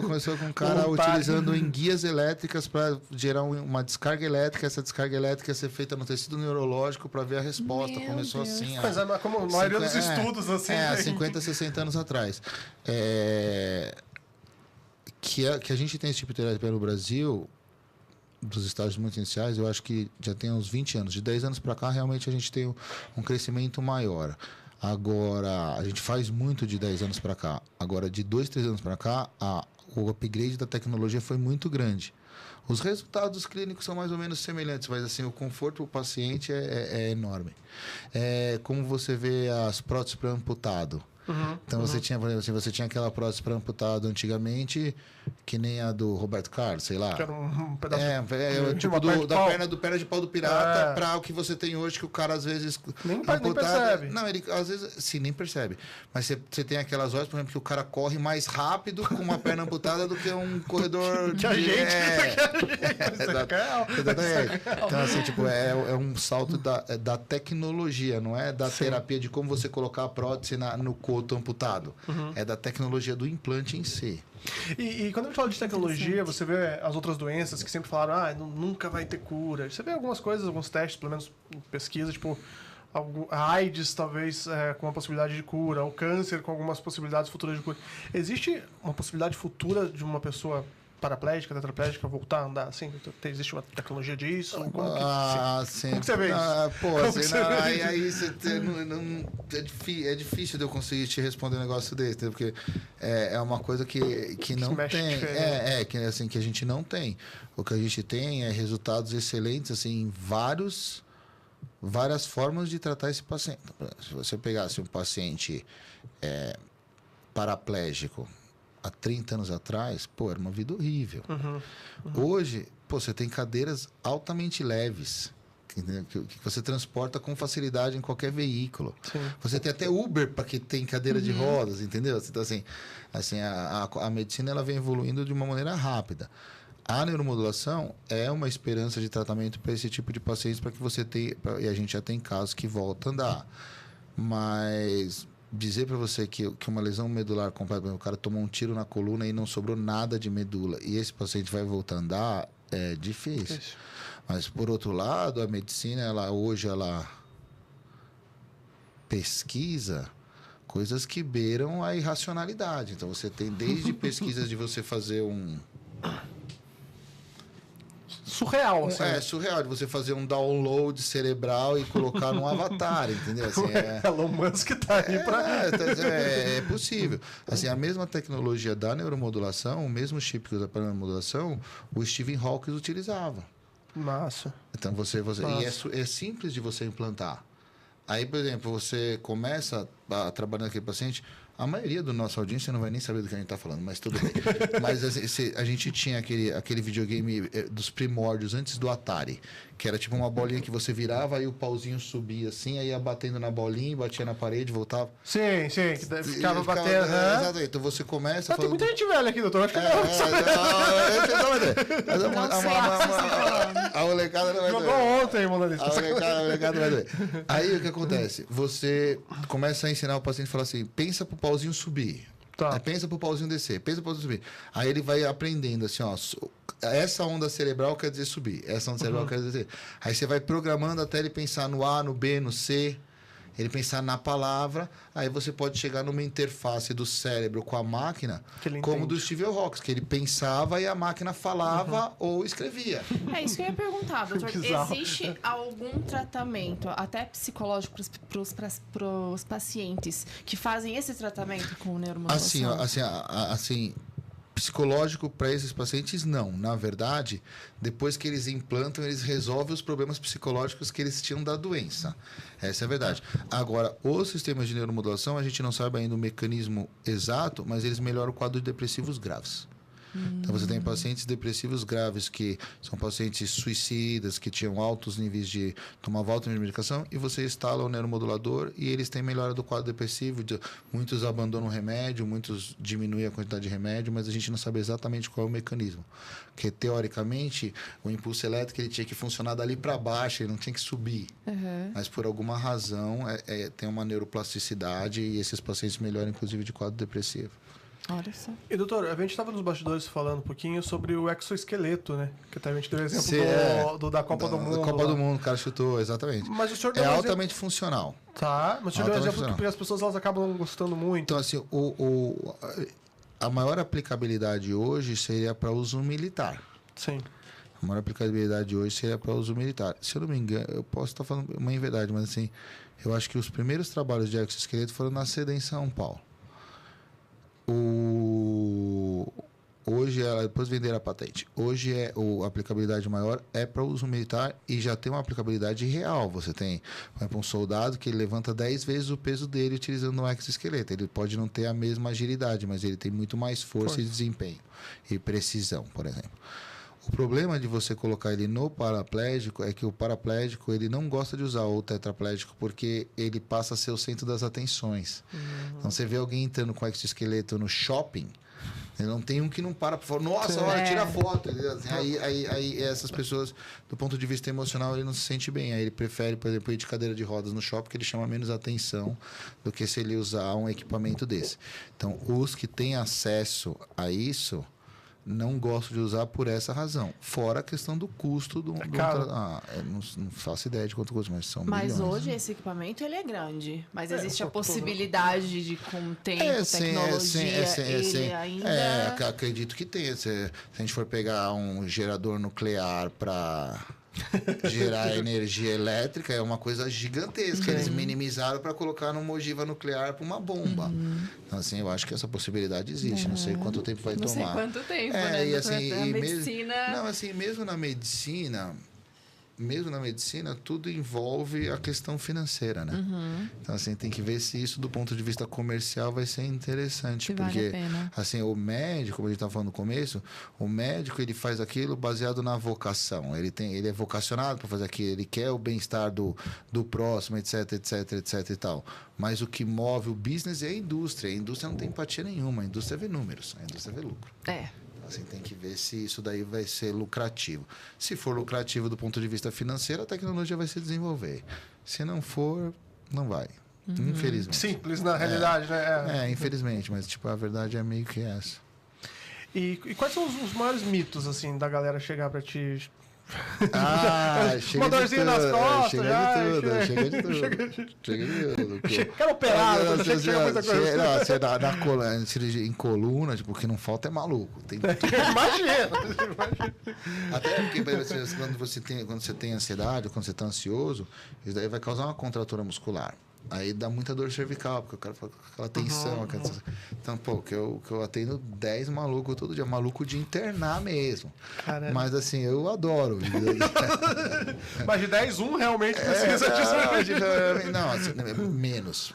começou com um cara utilizando enguias elétricas para gerar uma descarga elétrica. Essa descarga elétrica ia ser feita no tecido neurológico para ver a resposta. Meu Começou Deus. assim. Mas é como a maioria dos estudos, assim. Há 50, 60 anos atrás. Que a gente tem esse tipo de terapia no Brasil, dos estágios muito iniciais, eu acho que já tem uns 20 anos. De 10 anos para cá, realmente a gente tem um crescimento maior. Agora, a gente faz muito de 10 anos para cá. Agora, de 2, 3 anos para cá, o upgrade da tecnologia foi muito grande. Os resultados clínicos são mais ou menos semelhantes, mas assim, o conforto do paciente é enorme. Como você vê as próteses para amputado. Então você tinha, por exemplo, assim, você tinha aquela prótese para amputado antigamente, que nem a do Roberto Carlos, sei lá. Que era um pedaço tipo da perna de pau do pirata para o que você tem hoje, que o cara às vezes nem percebe. Não, ele às vezes sim, nem percebe. Mas você tem aquelas horas, por exemplo, que o cara corre mais rápido com uma perna amputada do que um corredor que a gente. Exatamente. Então assim, tipo, é um salto da tecnologia, não é da terapia de como você colocar a prótese no coto amputado. É da tecnologia do implante em si. E quando a gente fala de tecnologia, você vê as outras doenças que sempre falaram, nunca vai ter cura. Você vê algumas coisas, alguns testes, pelo menos em pesquisa, tipo a AIDS talvez com uma possibilidade de cura, o câncer com algumas possibilidades futuras de cura. Existe uma possibilidade futura de uma pessoa paraplégica, tetraplégica, voltar a andar assim? Existe uma tecnologia disso? Sim. Como que você vê isso? É difícil de eu conseguir te responder um negócio desse, entendeu? Porque é uma coisa que não tem. Que a gente não tem. O que a gente tem é resultados excelentes, assim, em várias formas de tratar esse paciente. Se você pegasse um paciente paraplégico há 30 anos atrás, era uma vida horrível. Hoje, você tem cadeiras altamente leves, que você transporta com facilidade em qualquer veículo. Sim. Você tem até Uber para que tem cadeira de rodas, entendeu? Então, assim a medicina ela vem evoluindo de uma maneira rápida. A neuromodulação é uma esperança de tratamento para esse tipo de pacientes, para que você tenha, e a gente já tem casos que voltam a andar. Mas dizer para você que uma lesão medular completa, o cara tomou um tiro na coluna e não sobrou nada de medula, e esse paciente vai voltar a andar, é difícil. Mas, por outro lado, a medicina, hoje ela pesquisa coisas que beiram a irracionalidade. Então, você tem desde pesquisas de você fazer surreal, assim. É surreal de você fazer um download cerebral e colocar num avatar, entendeu? Assim, Elon Musk tá aí é possível. Assim, a mesma tecnologia da neuromodulação, o mesmo chip que usa para neuromodulação, o Stephen Hawking utilizava. Massa. Então e é simples de você implantar. Aí, por exemplo, você começa a trabalhar naquele paciente, a maioria da nossa audiência não vai nem saber do que a gente está falando, mas tudo bem. Mas a gente tinha aquele videogame dos primórdios, antes do Atari, que era tipo uma bolinha que você virava, aí o pauzinho subia assim, aí ia batendo na bolinha, batia na parede, voltava. Sim, que ficava batendo. Exatamente. Então você começa... Tem muita gente velha aqui, doutor. Acho que não. A molecada não vai Jogou ontem, Monalista. A molecada vai doer. Aí o que acontece? Você começa a ensinar o paciente a falar assim, pensa pro pauzinho subir. Tá. Pensa pro pauzinho descer, pensa pro pauzinho subir. Aí ele vai aprendendo assim, ó, essa onda cerebral quer dizer subir, essa onda cerebral quer dizer descer. Aí você vai programando até ele pensar no A, no B, no C, ele pensar na palavra, aí você pode chegar numa interface do cérebro com a máquina, como do Steve Hawking, que ele pensava e a máquina falava ou escrevia. É isso que eu ia perguntar, doutor. Existe algum tratamento, até psicológico, para os pacientes que fazem esse tratamento com neuromodulação? Assim, psicológico para esses pacientes, não. Na verdade, depois que eles implantam, eles resolvem os problemas psicológicos que eles tinham da doença. Essa é a verdade. Agora, os sistemas de neuromodulação, a gente não sabe ainda o mecanismo exato, mas eles melhoram o quadro de depressivos graves. Então, você tem pacientes depressivos graves, que são pacientes suicidas, que tinham altos níveis de... tomavam alto nível de medicação, e você instala o neuromodulador e eles têm melhora do quadro depressivo. Muitos abandonam o remédio, muitos diminuem a quantidade de remédio, mas a gente não sabe exatamente qual é o mecanismo. Porque, teoricamente, o impulso elétrico ele tinha que funcionar dali para baixo, ele não tinha que subir. Mas, por alguma razão, tem uma neuroplasticidade e esses pacientes melhoram, inclusive, de quadro depressivo. Olha só. E, doutor, a gente estava nos bastidores falando um pouquinho sobre o exoesqueleto, né? Que até a gente deu o exemplo da Copa do Mundo. Da Copa do Mundo, o cara chutou, exatamente. Mas o senhor deu altamente funcional. Tá, mas o senhor deu um exemplo que as pessoas elas acabam não gostando muito. Então, assim, a maior aplicabilidade hoje seria para uso militar. Sim. A maior aplicabilidade hoje seria para uso militar. Se eu não me engano, eu posso estar falando uma inverdade, mas assim, eu acho que os primeiros trabalhos de exoesqueleto foram na sede em São Paulo. Hoje, depois venderam a patente. Hoje a aplicabilidade maior é para uso militar e já tem uma aplicabilidade real. Você tem, por exemplo, um soldado que ele levanta 10 vezes o peso dele utilizando um exoesqueleto. Ele pode não ter a mesma agilidade, mas ele tem muito mais força e desempenho e precisão, por exemplo. O problema de você colocar ele no paraplégico é que o paraplégico ele não gosta de usar o tetraplégico porque ele passa a ser o centro das atenções. Então você vê alguém entrando com exoesqueleto no shopping, ele não tem um que não para falar, nossa, olha, tira foto. Aí essas pessoas, do ponto de vista emocional, ele não se sente bem. Aí ele prefere, por exemplo, ir de cadeira de rodas no shopping, que ele chama menos atenção do que se ele usar um equipamento desse. Então, os que têm acesso a isso não gosto de usar por essa razão. Fora a questão do custo do não faço ideia de quanto custa, mas são milhões. Mas hoje esse equipamento ele é grande. Mas existe a possibilidade de, com o tempo, tecnologia, ele ainda... acredito que tenha. Se a gente for pegar um gerador nuclear para gerar energia elétrica, é uma coisa gigantesca. Eles minimizaram para colocar numa ogiva nuclear para uma bomba. Então, assim, eu acho que essa possibilidade existe. Não sei quanto tempo vai tomar. Não sei quanto tempo, né? E, assim, medicina... mesmo na medicina, tudo envolve a questão financeira, né? Então, assim, tem que ver se isso, do ponto de vista comercial, vai ser interessante. Que porque, vale a pena. assim, o médico, como a gente estava falando no começo, o médico, ele faz aquilo baseado na vocação. Ele é vocacionado para fazer aquilo, ele quer o bem-estar do próximo, etc, etc, etc e tal. Mas o que move o business é a indústria. A indústria não tem empatia nenhuma. A indústria vê números, a indústria vê lucro. Assim, tem que ver se isso daí vai ser lucrativo. Se for lucrativo do ponto de vista financeiro, a tecnologia vai se desenvolver. Se não for, não vai. Infelizmente. Simples na realidade, né? Infelizmente, mas tipo, a verdade é meio que essa. E quais são os maiores mitos, assim, da galera chegar pra ti Chega uma dorzinha nas costas, chega de tudo. Quero operar, chega muita coisa. Cirurgia em coluna, tipo, o que não falta é maluco. Imagina. Até porque quando você tem ansiedade, ou quando você está ansioso, isso daí vai causar uma contratura muscular. Aí dá muita dor cervical, porque o cara fica com aquela tensão. Então, pô, que eu atendo 10 malucos todo dia, maluco de internar mesmo. Caramba. Mas assim, eu adoro. Mas de 10, um realmente precisa disso. Não, assim, menos.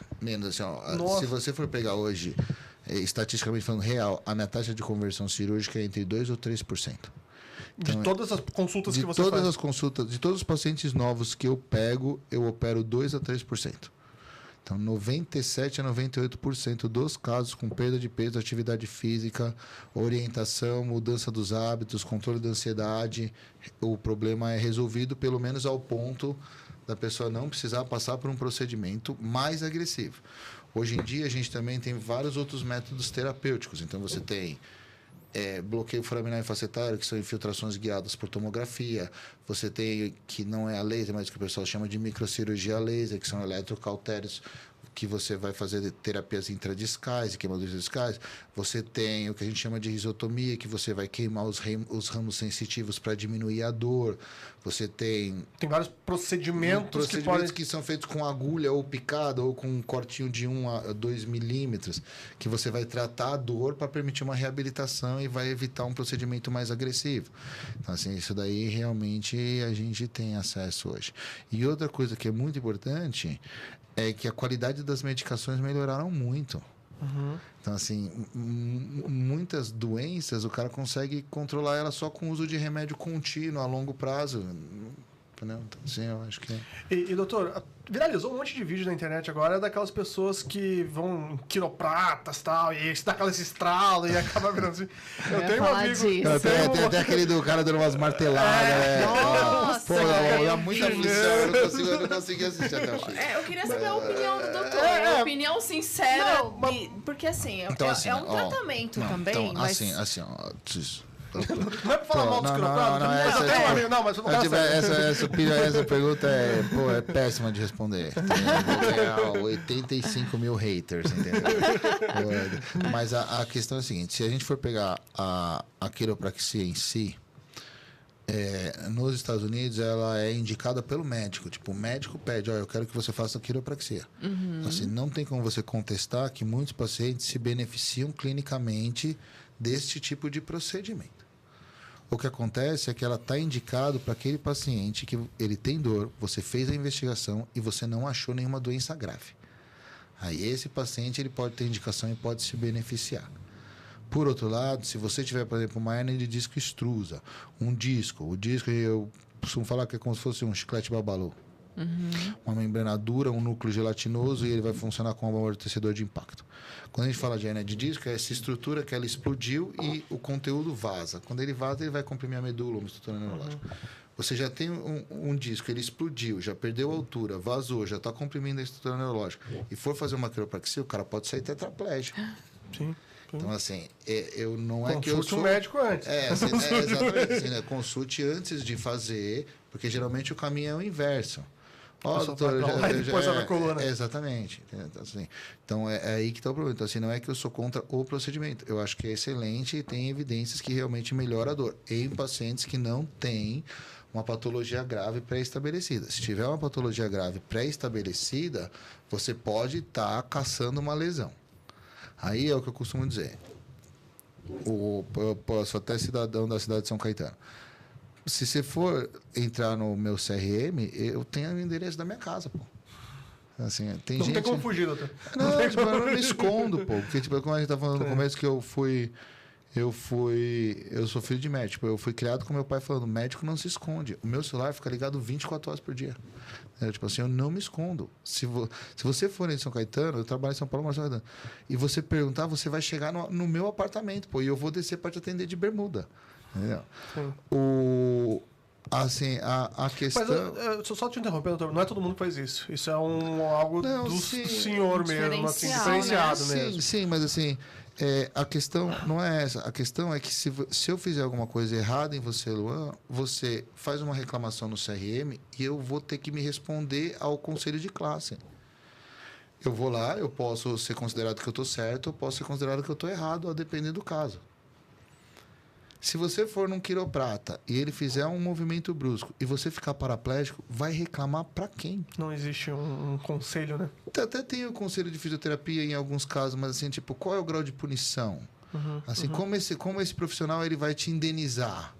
Assim, ó, se você for pegar hoje, estatisticamente falando, real, a minha taxa de conversão cirúrgica é entre 2% ou 3%. Então, de todas as consultas que você faz? De todas as consultas, de todos os pacientes novos que eu pego, eu opero 2% a 3%. Então, 97% a 98% dos casos com perda de peso, atividade física, orientação, mudança dos hábitos, controle da ansiedade, o problema é resolvido, pelo menos ao ponto da pessoa não precisar passar por um procedimento mais agressivo. Hoje em dia, a gente também tem vários outros métodos terapêuticos. Então, você tem bloqueio foraminal e facetário, que são infiltrações guiadas por tomografia. Você tem, que não é a laser, mas que o pessoal chama de microcirurgia laser, que são eletrocautérios, que você vai fazer terapias intradiscais e queimaduras discais. Você tem o que a gente chama de risotomia, que você vai queimar os ramos sensitivos para diminuir a dor. Você tem vários procedimentos que são feitos com agulha ou picada ou com um cortinho de 1 a 2 milímetros, que você vai tratar a dor para permitir uma reabilitação e vai evitar um procedimento mais agressivo. Então, assim, isso daí realmente a gente tem acesso hoje. E outra coisa que é muito importante é que a qualidade das medicações melhoraram muito. Então, assim, muitas doenças o cara consegue controlar ela só com o uso de remédio contínuo a longo prazo. Então, assim, eu acho que... E doutor, viralizou um monte de vídeo na internet agora daquelas pessoas que vão em quiropratas e tal, e dá aquelas estralas e acaba virando assim. Eu tenho um amigo... Tem até aquele do cara dando umas marteladas. Nossa! Pô, dá muita aflição, eu não consegui assistir até o fim. Eu queria saber a opinião do doutor, a opinião sincera, porque assim, então, assim, é um tratamento também, então, mas... assim, ó... Não é pra falar mal dos quiropratas, mas eu tenho um amigo. Não, mas vamos essa pergunta é péssima de responder. Vou ganhar 85 mil haters, entendeu? Mas a questão é a seguinte: se a gente for pegar a quiropraxia em si, nos Estados Unidos ela é indicada pelo médico. Tipo, o médico pede, eu quero que você faça quiropraxia. Assim, não tem como você contestar que muitos pacientes se beneficiam clinicamente deste tipo de procedimento. O que acontece é que ela está indicado para aquele paciente que ele tem dor, você fez a investigação e você não achou nenhuma doença grave. Aí esse paciente ele pode ter indicação e pode se beneficiar. Por outro lado, se você tiver, por exemplo, uma hernia de disco extrusa, o disco eu costumo falar que é como se fosse um chiclete babalu. Uma membrana dura, um núcleo gelatinoso e ele vai funcionar como um amortecedor de impacto. Quando a gente fala de hernia de disco, é essa estrutura que ela explodiu e o conteúdo vaza. Quando ele vaza, ele vai comprimir a medula, uma estrutura neurológica. Você já tem um disco, ele explodiu, já perdeu a altura, vazou, já está comprimindo a estrutura neurológica. E for fazer uma quiropraxia, o cara pode sair tetraplégico. Sim. Então, assim, eu não é consulte que eu sou... um médico antes. Exatamente. Assim, né? Consulte antes de fazer, porque geralmente o caminho é o inverso. Doutor, depois a coluna. Exatamente. Então, é aí que está o problema. Então, assim, não é que eu sou contra o procedimento. Eu acho que é excelente e tem evidências que realmente melhora a dor em pacientes que não têm uma patologia grave pré-estabelecida. Se tiver uma patologia grave pré-estabelecida, você pode estar caçando uma lesão. Aí é o que eu costumo dizer. Eu sou até cidadão da cidade de São Caetano. Se você for entrar no meu CRM, eu tenho o endereço da minha casa, pô. Assim, tem gente... tem como fugir, doutor. Não, tipo, eu não me escondo, pô. Porque, tipo, como a gente tá falando no começo, que eu sou filho de médico. Tipo, eu fui criado com meu pai falando, médico não se esconde. O meu celular fica ligado 24 horas por dia. Tipo assim, eu não me escondo. Se você for em São Caetano, eu trabalho em São Paulo, mas São Caetano, e você perguntar, você vai chegar no meu apartamento, pô, e eu vou descer para te atender de bermuda. Entendeu? Assim, a questão... Mas, só te interromper, doutor, não é todo mundo que faz isso. Isso é algo do senhor mesmo, assim, diferenciado mesmo. Sim, mas assim, A questão não é essa. A questão é que se eu fizer alguma coisa errada em você, Luan, você faz uma reclamação no CRM e eu vou ter que me responder ao conselho de classe. Eu vou lá, eu posso ser considerado que eu estou certo, eu posso ser considerado que eu estou errado, a depender do caso. Se você for num quiroprata e ele fizer um movimento brusco e você ficar paraplégico, vai reclamar para quem? Não existe um conselho, né? Até tem o conselho de fisioterapia em alguns casos, mas assim, tipo, qual é o grau de punição? Assim, como esse profissional ele vai te indenizar?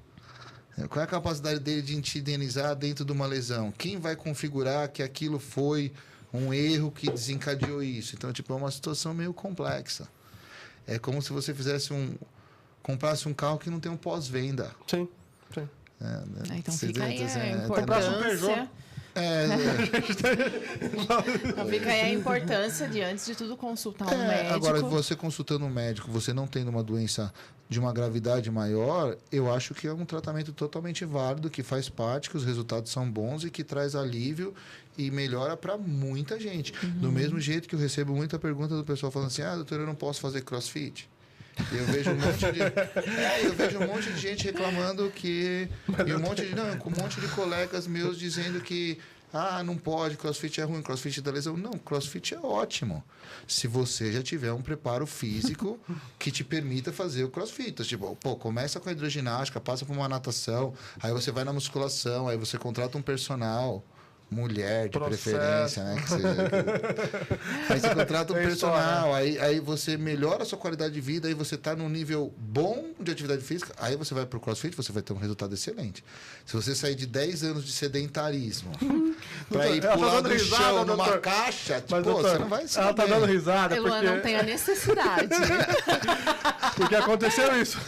Qual é a capacidade dele de te indenizar dentro de uma lesão? Quem vai configurar que aquilo foi um erro que desencadeou isso? Então, tipo, é uma situação meio complexa. É como se você comprasse um carro que não tem um pós-venda. Sim. Então fica aí assim, a comprasse um Peugeot. importância. Então fica aí a importância de, antes de tudo, consultar um médico. Agora, você consultando um médico, você não tendo uma doença de uma gravidade maior, eu acho que é um tratamento totalmente válido, que faz parte, que os resultados são bons e que traz alívio e melhora para muita gente. Do mesmo jeito que eu recebo muita pergunta do pessoal falando assim, doutor, eu não posso fazer crossfit. Eu vejo um monte de gente reclamando que... E um monte de colegas meus dizendo que não pode, crossfit é ruim, crossfit dá lesão. Não, crossfit é ótimo. Se você já tiver um preparo físico que te permita fazer o crossfit. Tipo, começa com a hidroginástica, passa por uma natação, aí você vai na musculação, aí você contrata um personal... Mulher, de preferência, né? Aí você contrata um personal, aí você melhora a sua qualidade de vida, aí você está num nível bom de atividade física, aí você vai para o CrossFit, você vai ter um resultado excelente. Se você sair de 10 anos de sedentarismo para ir pular do chão numa caixa, tipo, você não vai ser. Ela tá dando risada. Ela não tem a necessidade. Porque aconteceu isso.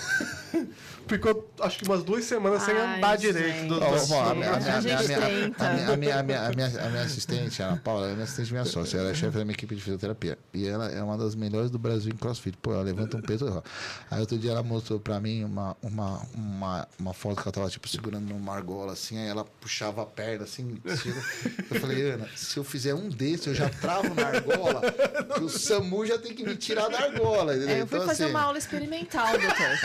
Ficou, acho que umas 2 semanas sem andar direito. A minha assistente, a Ana Paula, minha assistente, minha sócia, ela é chefe da minha equipe de fisioterapia. E ela é uma das melhores do Brasil em CrossFit. Ela levanta um peso. Aí outro dia ela mostrou pra mim uma foto que ela tava tipo segurando numa argola, assim, aí ela puxava a perna, assim. Eu falei, Ana, se eu fizer um desses, eu já travo na argola, que o SAMU já tem que me tirar da argola. Eu fui fazer uma aula experimental, doutor.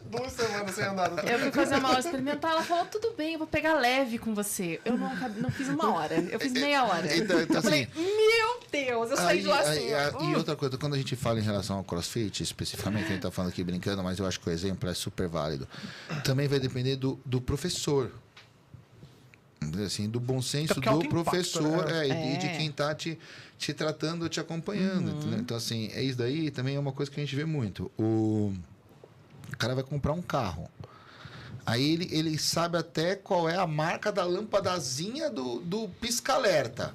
2 semanas sem andar. Eu fui fazer uma aula experimental, ela falou, tudo bem, eu vou pegar leve com você. Eu não fiz 1 hora, eu fiz meia hora. Então, eu falei, meu Deus, eu saí de lá assim. E outra coisa, quando a gente fala em relação ao CrossFit, especificamente, a gente tá falando aqui brincando, mas eu acho que o exemplo é super válido. Também vai depender do professor. Assim, do bom senso do professor, impacto, né? E de quem está te tratando, te acompanhando. Entendeu? Então, assim, isso daí também é uma coisa que a gente vê muito. O cara vai comprar um carro. Aí ele sabe até qual é a marca da lâmpadazinha do pisca-alerta.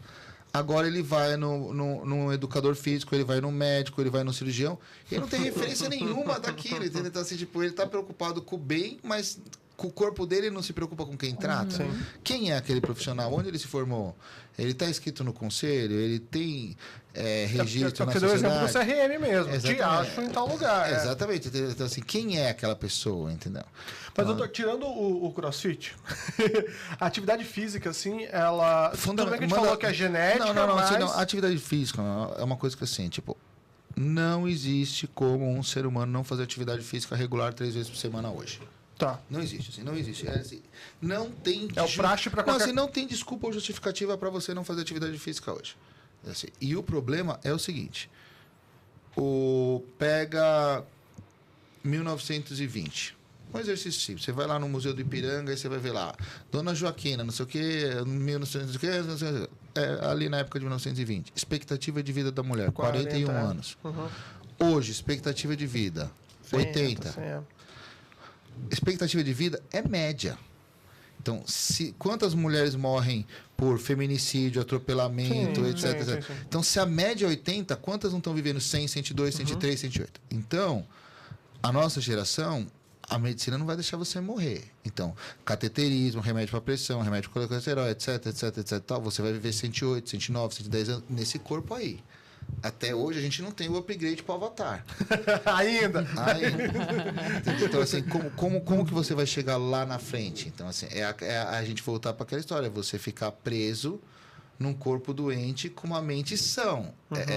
Agora ele vai no educador físico, ele vai no médico, ele vai no cirurgião. Ele não tem referência nenhuma daquilo. Entendeu? Então, assim, tipo, ele está preocupado com o bem, mas com o corpo dele ele não se preocupa com quem trata. Quem é aquele profissional? Onde ele se formou? Ele está inscrito no conselho? Ele tem registro na sociedade? Eu exemplo do CRM mesmo. Te acho em tal lugar. Exatamente. Então, assim, quem é aquela pessoa, entendeu? Mas, doutor, tirando o CrossFit, a atividade física, assim, ela... Tudo bem que a gente falou que é genética, mas... Não, a atividade física é uma coisa que, assim, tipo, não existe como um ser humano não fazer atividade física regular 3 vezes por semana hoje. Tá. Não existe, assim, não existe. Não tem... É o praxe para qualquer... não tem desculpa ou justificativa para você não fazer atividade física hoje. Assim, e o problema é o seguinte. Pega 1920. Um exercício simples. Você vai lá no Museu do Ipiranga e você vai ver lá. Dona Joaquina, não sei o quê, 1900, não sei o quê, ali na época de 1920. Expectativa de vida da mulher, 41 anos. Hoje, expectativa de vida, 80. Expectativa de vida é média. Então, quantas mulheres morrem por feminicídio, atropelamento, etc. Sim. Então, se a média é 80, quantas não estão vivendo 100, 102, 103, 108? Então, a nossa geração, a medicina não vai deixar você morrer. Então, cateterismo, remédio para pressão, remédio para colesterol, etc, tal, você vai viver 108, 109, 110 anos nesse corpo aí. Até hoje a gente não tem o upgrade para o Avatar. Ainda. Então, assim, como que você vai chegar lá na frente? Então, assim, a gente voltar para aquela história, você ficar preso num corpo doente com uma mente sã.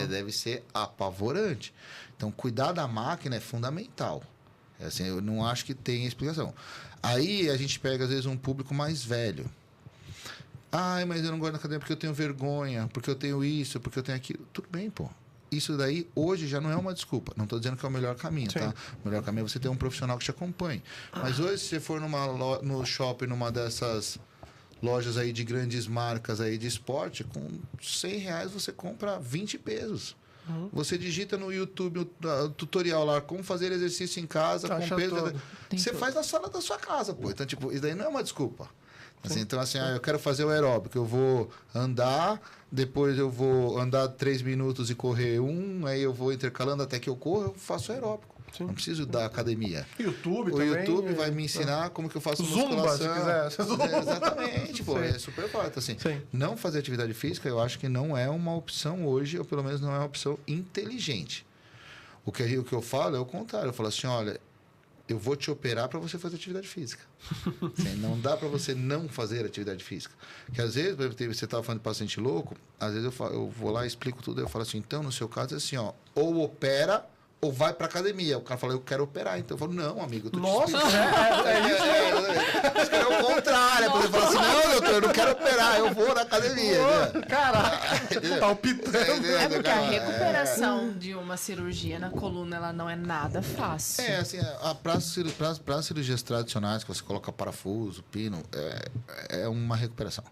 Deve ser apavorante. Então, cuidar da máquina é fundamental. Assim, eu não acho que tenha explicação. Aí a gente pega, às vezes, um público mais velho. Ai, mas eu não gosto da academia porque eu tenho vergonha, porque eu tenho isso, porque eu tenho aquilo. Tudo bem, pô. Isso daí, hoje, já não é uma desculpa. Não estou dizendo que é o melhor caminho, Sim. tá? O melhor caminho é você ter um profissional que te acompanhe. Mas hoje, se você for no shopping, numa dessas lojas aí de grandes marcas aí de esporte, com R$100 você compra 20 pesos. Você digita no YouTube o tutorial lá, como fazer exercício em casa, com peso. Você faz na sala da sua casa, pô. Então, tipo, isso daí não é uma desculpa. Assim, então, assim, eu quero fazer o aeróbico, eu vou andar, depois eu vou andar 3 minutos e correr aí eu vou intercalando até que eu corro, eu faço aeróbico. Sim. Não preciso da academia. YouTube o também. YouTube vai me ensinar como que eu faço Zumba, musculação. se quiser. Exatamente, pô, é super fácil. Assim, não fazer atividade física, eu acho que não é uma opção hoje, ou pelo menos não é uma opção inteligente. O que eu falo é o contrário. Eu falo assim, olha, eu vou te operar para você fazer atividade física. Assim, não dá para você não fazer atividade física. Porque às vezes, você estava falando de paciente louco, às vezes eu vou lá e explico tudo, eu falo assim, então, no seu caso é assim, ó, ou opera ou vai para academia. O cara fala, eu quero operar. Então eu falo, não, amigo, eu tô Nossa, te é o contrário. Você fala assim, não, doutor, eu não quero operar, eu vou na academia. Né? Caraca, palpitando. É porque a recuperação de uma cirurgia na coluna, ela não é nada fácil. Assim, para cirurgias tradicionais, que você coloca parafuso, pino, é uma recuperação.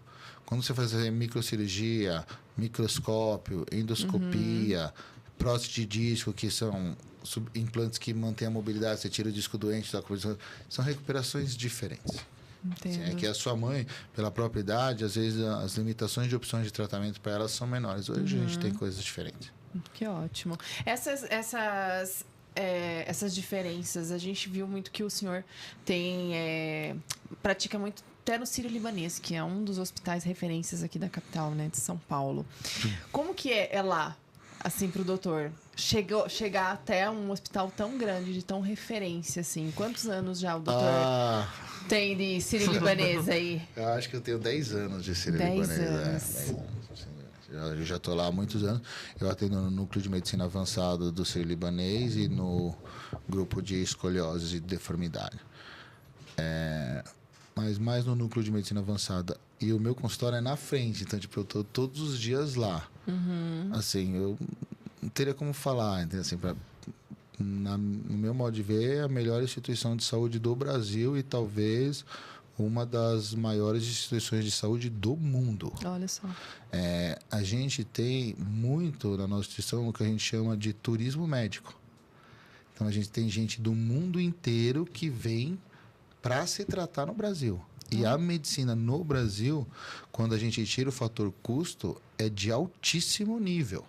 Quando você faz microcirurgia, microscópio, endoscopia, prótese de disco, que são implantes que mantêm a mobilidade, você tira o disco doente da coisa, são recuperações diferentes. Entendo. É que a sua mãe, pela própria idade, às vezes as limitações de opções de tratamento para elas são menores. Hoje a gente tem coisas diferentes. Que ótimo. Essas diferenças, a gente viu muito que o senhor pratica muito até no Sírio-Libanês, que é um dos hospitais referências aqui da capital, né, de São Paulo. Como que é lá, assim, pro doutor? Chegar até um hospital tão grande, de tão referência, assim. Quantos anos já o doutor tem de Sírio-Libanês aí? Eu acho que eu tenho 10 anos de Sírio-Libanês. 10 anos. Eu já estou lá há muitos anos. Eu atendo no núcleo de medicina avançada do Sírio-Libanês e no grupo de escoliose e deformidade. Mas mais no núcleo de medicina avançada. E o meu consultório é na frente, então, tipo, eu estou todos os dias lá. Assim, eu não teria como falar, entendeu? Assim, no meu modo de ver, é a melhor instituição de saúde do Brasil e talvez uma das maiores instituições de saúde do mundo. Olha só. A gente tem muito na nossa instituição o que a gente chama de turismo médico. Então, a gente tem gente do mundo inteiro que vem para se tratar no Brasil. E a medicina no Brasil, quando a gente tira o fator custo, é de altíssimo nível.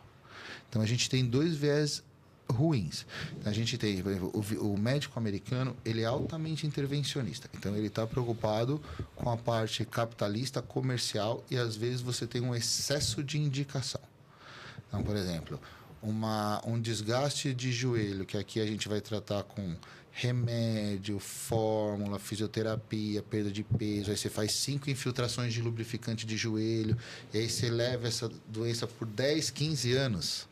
Então, a gente tem 2 viés ruins. A gente tem, por exemplo, o médico americano, ele é altamente intervencionista. Então, ele está preocupado com a parte capitalista, comercial, e às vezes você tem um excesso de indicação. Então, por exemplo, um desgaste de joelho, que aqui a gente vai tratar com remédio, fórmula, fisioterapia, perda de peso, aí você faz 5 infiltrações de lubrificante de joelho, e aí você leva essa doença por 10, 15 anos.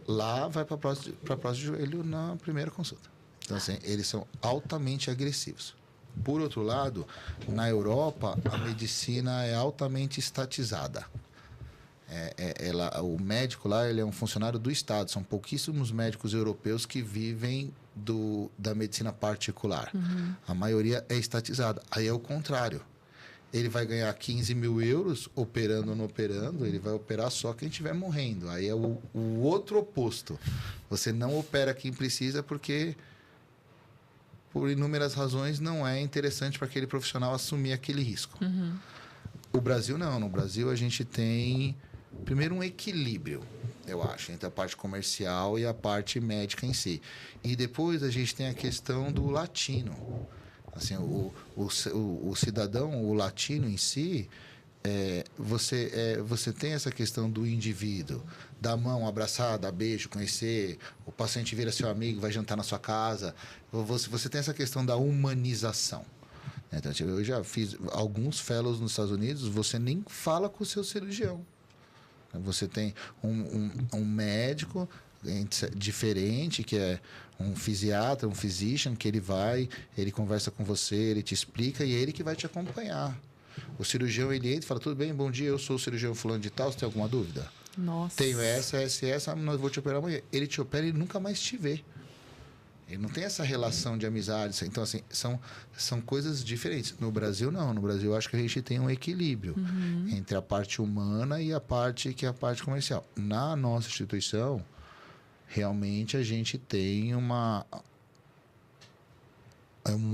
Lá vai para a prótese de joelho na primeira consulta. Então, assim, eles são altamente agressivos. Por outro lado, na Europa, a medicina é altamente estatizada. O médico lá, ele é um funcionário do Estado. São pouquíssimos médicos europeus que vivem da medicina particular. A maioria é estatizada. Aí é o contrário. Ele vai ganhar 15 mil euros operando ou não operando, ele vai operar só quem estiver morrendo. Aí é o outro oposto. Você não opera quem precisa porque, por inúmeras razões, não é interessante para aquele profissional assumir aquele risco. O Brasil não. No Brasil a gente tem, primeiro, um equilíbrio, eu acho, entre a parte comercial e a parte médica em si. E depois a gente tem a questão do latino. Assim, o cidadão, o latino em si, você tem essa questão do indivíduo, dar mão, abraçar, dar beijo, conhecer, o paciente vira seu amigo, vai jantar na sua casa. Você tem essa questão da humanização. Então, tipo, eu já fiz alguns fellows nos Estados Unidos, você nem fala com o seu cirurgião. Você tem um médico diferente, que é um fisiatra, um physician, que ele conversa com você, ele te explica e é ele que vai te acompanhar. O cirurgião, ele entra e fala, tudo bem, bom dia, eu sou o cirurgião fulano de tal, você tem alguma dúvida? Nossa. Tenho essa, nós vou te operar amanhã. Ele te opera e nunca mais te vê. Ele não tem essa relação de amizade. Então, assim, são coisas diferentes. No Brasil, não. No Brasil, eu acho que a gente tem um equilíbrio entre a parte humana e a parte que é a parte comercial. Na nossa instituição, realmente a gente tem um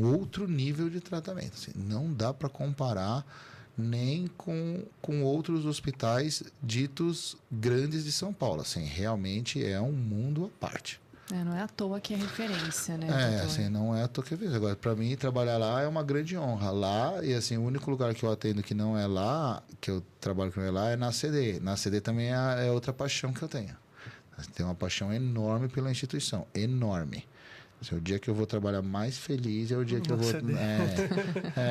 outro nível de tratamento. Assim, não dá para comparar nem com outros hospitais ditos grandes de São Paulo. Assim, realmente é um mundo à parte. Não é à toa que é referência, né? Assim, não é à toa que é referência. Agora, para mim, trabalhar lá é uma grande honra. Lá, e assim, o único lugar que eu atendo que não é lá, que eu trabalho que não é lá, é na CD. Na CD também é outra paixão que eu tenho. Tenho uma paixão enorme pela instituição. Enorme. O dia que eu vou trabalhar mais feliz é o dia que eu vou...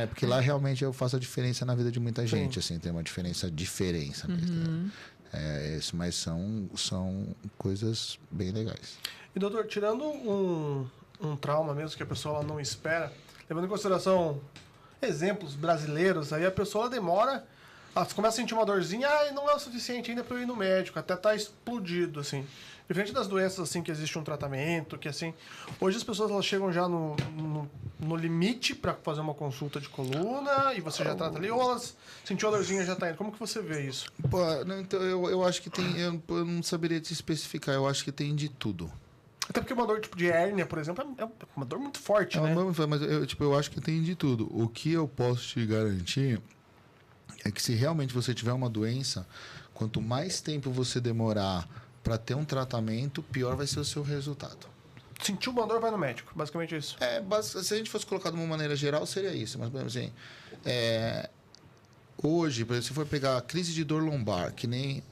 porque lá realmente eu faço a diferença na vida de muita gente. Assim, tem uma diferença mesmo. Mas são coisas bem legais. E, doutor, tirando um trauma mesmo que a pessoa não espera, levando em consideração exemplos brasileiros, aí a pessoa demora, ela começa a sentir uma dorzinha, não é o suficiente ainda para eu ir no médico, até tá explodido, assim. Diferente das doenças, assim, que existe um tratamento, que assim... Hoje as pessoas elas chegam já no limite para fazer uma consulta de coluna e você já trata ali, ou elas sentiu a dorzinha e já tá indo. Como que você vê isso? Então, eu acho que tem... Eu não saberia te especificar, eu acho que tem de tudo. Até porque uma dor tipo de hérnia, por exemplo, é uma dor muito forte, né? Mas eu acho que tem de tudo. O que eu posso te garantir é que se realmente você tiver uma doença, quanto mais tempo você demorar para ter um tratamento, pior vai ser o seu resultado. Sentiu uma dor, vai no médico. Basicamente isso. Se a gente fosse colocar de uma maneira geral, seria isso. Mas, assim, hoje, por exemplo, se for pegar a crise de dor lombar, que nem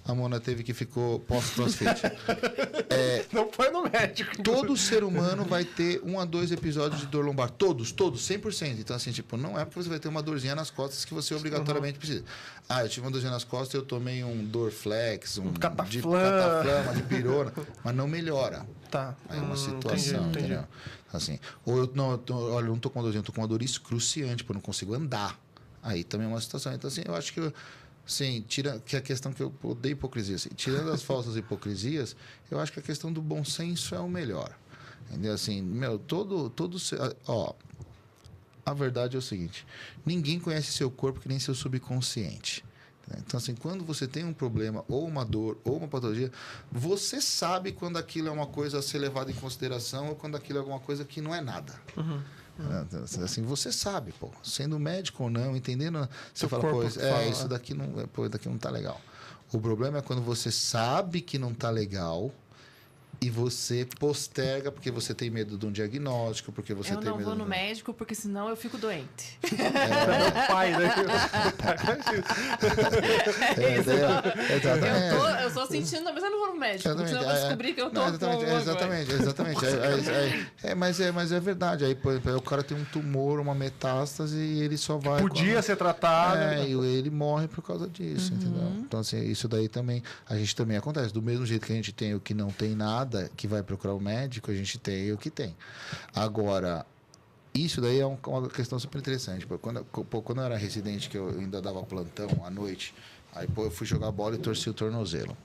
a Mona teve que ficou pós-crossfit. Não foi no médico. Todo ser humano vai ter 1 a 2 episódios de dor lombar. Todos, 100%. Então, assim, tipo, não é porque você vai ter uma dorzinha nas costas que você obrigatoriamente precisa. Eu tive uma dorzinha nas costas, eu tomei um Dorflex, um cataflama, de pirona, mas não melhora. Tá. Aí é uma situação, entendi. entendeu? Assim, ou eu não tô com uma dorzinha, eu tô com uma dor excruciante, porque eu não consigo andar. Aí também é uma situação. Então, assim, eu acho que sim, que a questão que eu odeio hipocrisia. Assim, tirando as falsas hipocrisias, eu acho que a questão do bom senso é o melhor. Entendeu? Assim, a verdade é o seguinte: ninguém conhece seu corpo que nem seu subconsciente. Então, assim, quando você tem um problema, ou uma dor, ou uma patologia, você sabe quando aquilo é uma coisa a ser levada em consideração ou quando aquilo é alguma coisa que não é nada. Assim, você sabe, sendo médico ou não, entendendo, você fala, isso daqui não tá legal. O problema é quando você sabe que não tá legal e você posterga porque você tem medo de um diagnóstico, porque você tem medo... Eu não vou no médico porque senão eu fico doente. Meu pai, né? Eu estou sentindo, mas eu não vou no médico, senão eu vou descobrir que eu tô Exatamente. Mas é verdade. Aí, por exemplo, o cara tem um tumor, uma metástase e ele só vai... Podia ser tratado. E ele morre por causa disso, entendeu? Então, assim, isso daí também... A gente também acontece. Do mesmo jeito que a gente tem o que não tem nada, que vai procurar o médico, a gente tem o que tem. Agora, isso daí é uma questão super interessante. Quando eu era residente, que eu ainda dava plantão à noite, aí eu fui jogar bola e torci o tornozelo.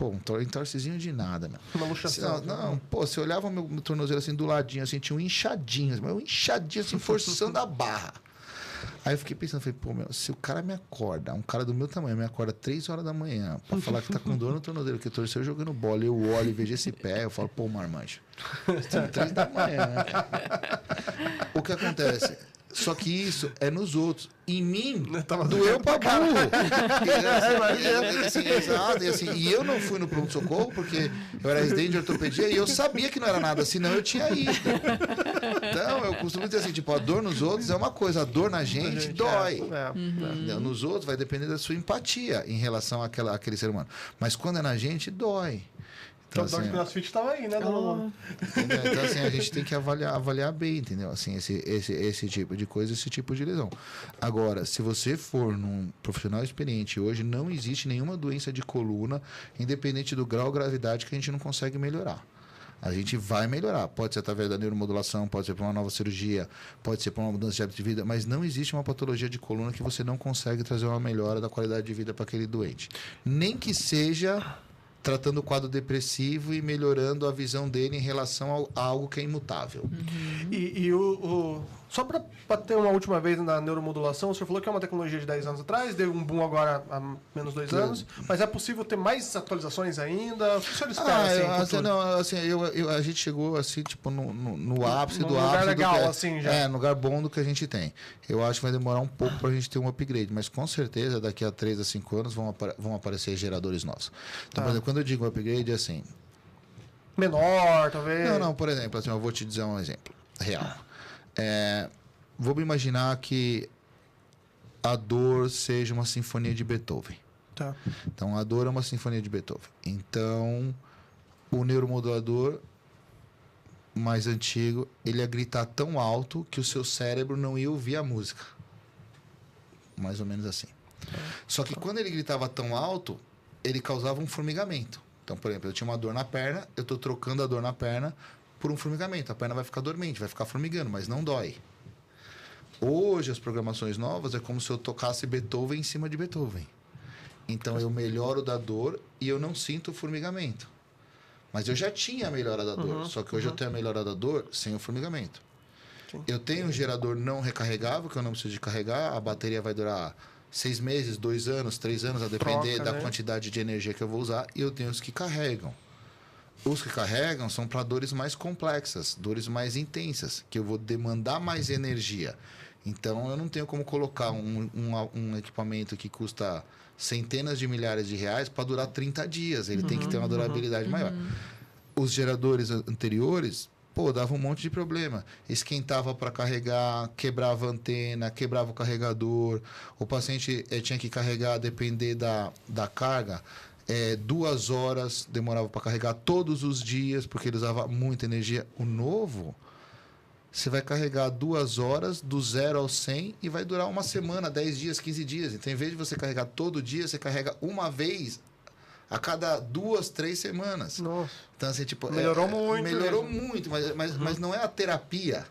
Um torcezinho de nada, meu. Uma luxação. Você olhava o meu tornozelo assim do ladinho, assim, tinha um inchadinho assim, forçando a barra. Aí eu fiquei pensando, se o cara me acorda, um cara do meu tamanho me acorda 3 horas da manhã pra falar que tá com dor no tornozelo, que torceu jogando bola, eu olho e vejo esse pé, eu falo, marmanjo, são 3 da manhã. O que acontece? Só que isso é nos outros. Em mim, doeu pra burro. E eu não fui no pronto-socorro porque eu era residente de ortopedia e eu sabia que não era nada, senão eu tinha ido. Então, eu costumo dizer assim, a dor nos outros é uma coisa, a dor na gente dói. Nos outros vai depender da sua empatia em relação àquele ser humano. Mas quando é na gente, dói. Então, Então, assim, o CrossFit tava aí, né, dona Luna? entendeu? Então, assim, a gente tem que avaliar bem, entendeu? Assim, esse tipo de coisa, esse tipo de lesão. Agora, se você for num profissional experiente hoje, não existe nenhuma doença de coluna, independente do grau ou gravidade, que a gente não consegue melhorar. A gente vai melhorar. Pode ser através da neuromodulação, pode ser por uma nova cirurgia, pode ser por uma mudança de hábito de vida, mas não existe uma patologia de coluna que você não consegue trazer uma melhora da qualidade de vida para aquele doente. Nem que seja tratando o quadro depressivo e melhorando a visão dele em relação a algo que é imutável. E só para ter uma última vez na neuromodulação, o senhor falou que é uma tecnologia de 10 anos atrás, deu um boom agora há menos 2 anos, mas é possível ter mais atualizações ainda? O que o senhor espera? A gente chegou assim, tipo, no ápice do lugar ápice. Legal, do que, assim, já. no lugar bom do que a gente tem. Eu acho que vai demorar um pouco para a gente ter um upgrade, mas com certeza daqui a 3 a 5 anos vão aparecer geradores novos. Então, por exemplo, quando eu digo upgrade, é assim... Menor, talvez? Não, por exemplo, assim, eu vou te dizer um exemplo real. Vamos imaginar que a dor seja uma sinfonia de Beethoven. Tá. Então, a dor é uma sinfonia de Beethoven. Então, o neuromodulador mais antigo, ele ia gritar tão alto que o seu cérebro não ia ouvir a música. Mais ou menos assim. Só que quando ele gritava tão alto, ele causava um formigamento. Então, por exemplo, eu tinha uma dor na perna, eu estou trocando a dor na perna por um formigamento. A perna vai ficar dormente, vai ficar formigando, mas não dói. Hoje, as programações novas é como se eu tocasse Beethoven em cima de Beethoven. Então, eu melhoro da dor e eu não sinto o formigamento. Mas eu já tinha a melhora da dor, só que hoje eu tenho a melhora da dor sem o formigamento. Sim. Eu tenho um gerador não recarregável, que eu não preciso de carregar, a bateria vai durar 6 meses, 2 anos, 3 anos, a depender da quantidade de energia que eu vou usar, e eu tenho os que carregam. Os que carregam são para dores mais complexas, dores mais intensas, que eu vou demandar mais energia. Então, eu não tenho como colocar um equipamento que custa centenas de milhares de reais para durar 30 dias. Ele tem que ter uma durabilidade maior. Os geradores anteriores, dava um monte de problema. Esquentava para carregar, quebrava a antena, quebrava o carregador. O paciente tinha que carregar, depender da carga. 2 horas demorava para carregar todos os dias, porque ele usava muita energia. O novo, você vai carregar 2 horas, do 0 ao 100, e vai durar uma semana, 10 dias, 15 dias. Então, em vez de você carregar todo dia, você carrega uma vez a cada 2, 3 semanas. Nossa. Então, assim, tipo... Melhorou muito. Melhorou muito, mas não é a terapia.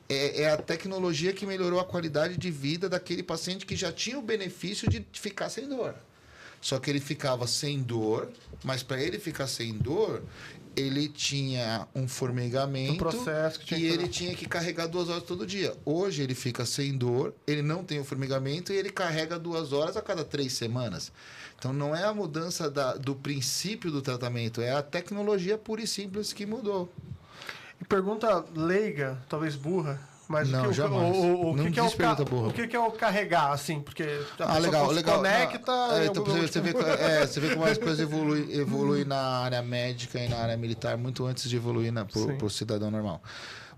É a tecnologia que melhorou a qualidade de vida daquele paciente que já tinha o benefício de ficar sem dor. Só que ele ficava sem dor, mas para ele ficar sem dor, ele tinha um formigamento processo que ele tinha que carregar 2 horas todo dia. Hoje ele fica sem dor, ele não tem o formigamento e ele carrega 2 horas a cada 3 semanas. Então não é a mudança do princípio do tratamento, é a tecnologia pura e simples que mudou. E pergunta leiga, talvez burra, mas não, jamais. O que é o carregar, assim? Porque a pessoa se conecta... Então, você vê como as coisas evoluem na área médica e na área militar muito antes de evoluir pro cidadão normal.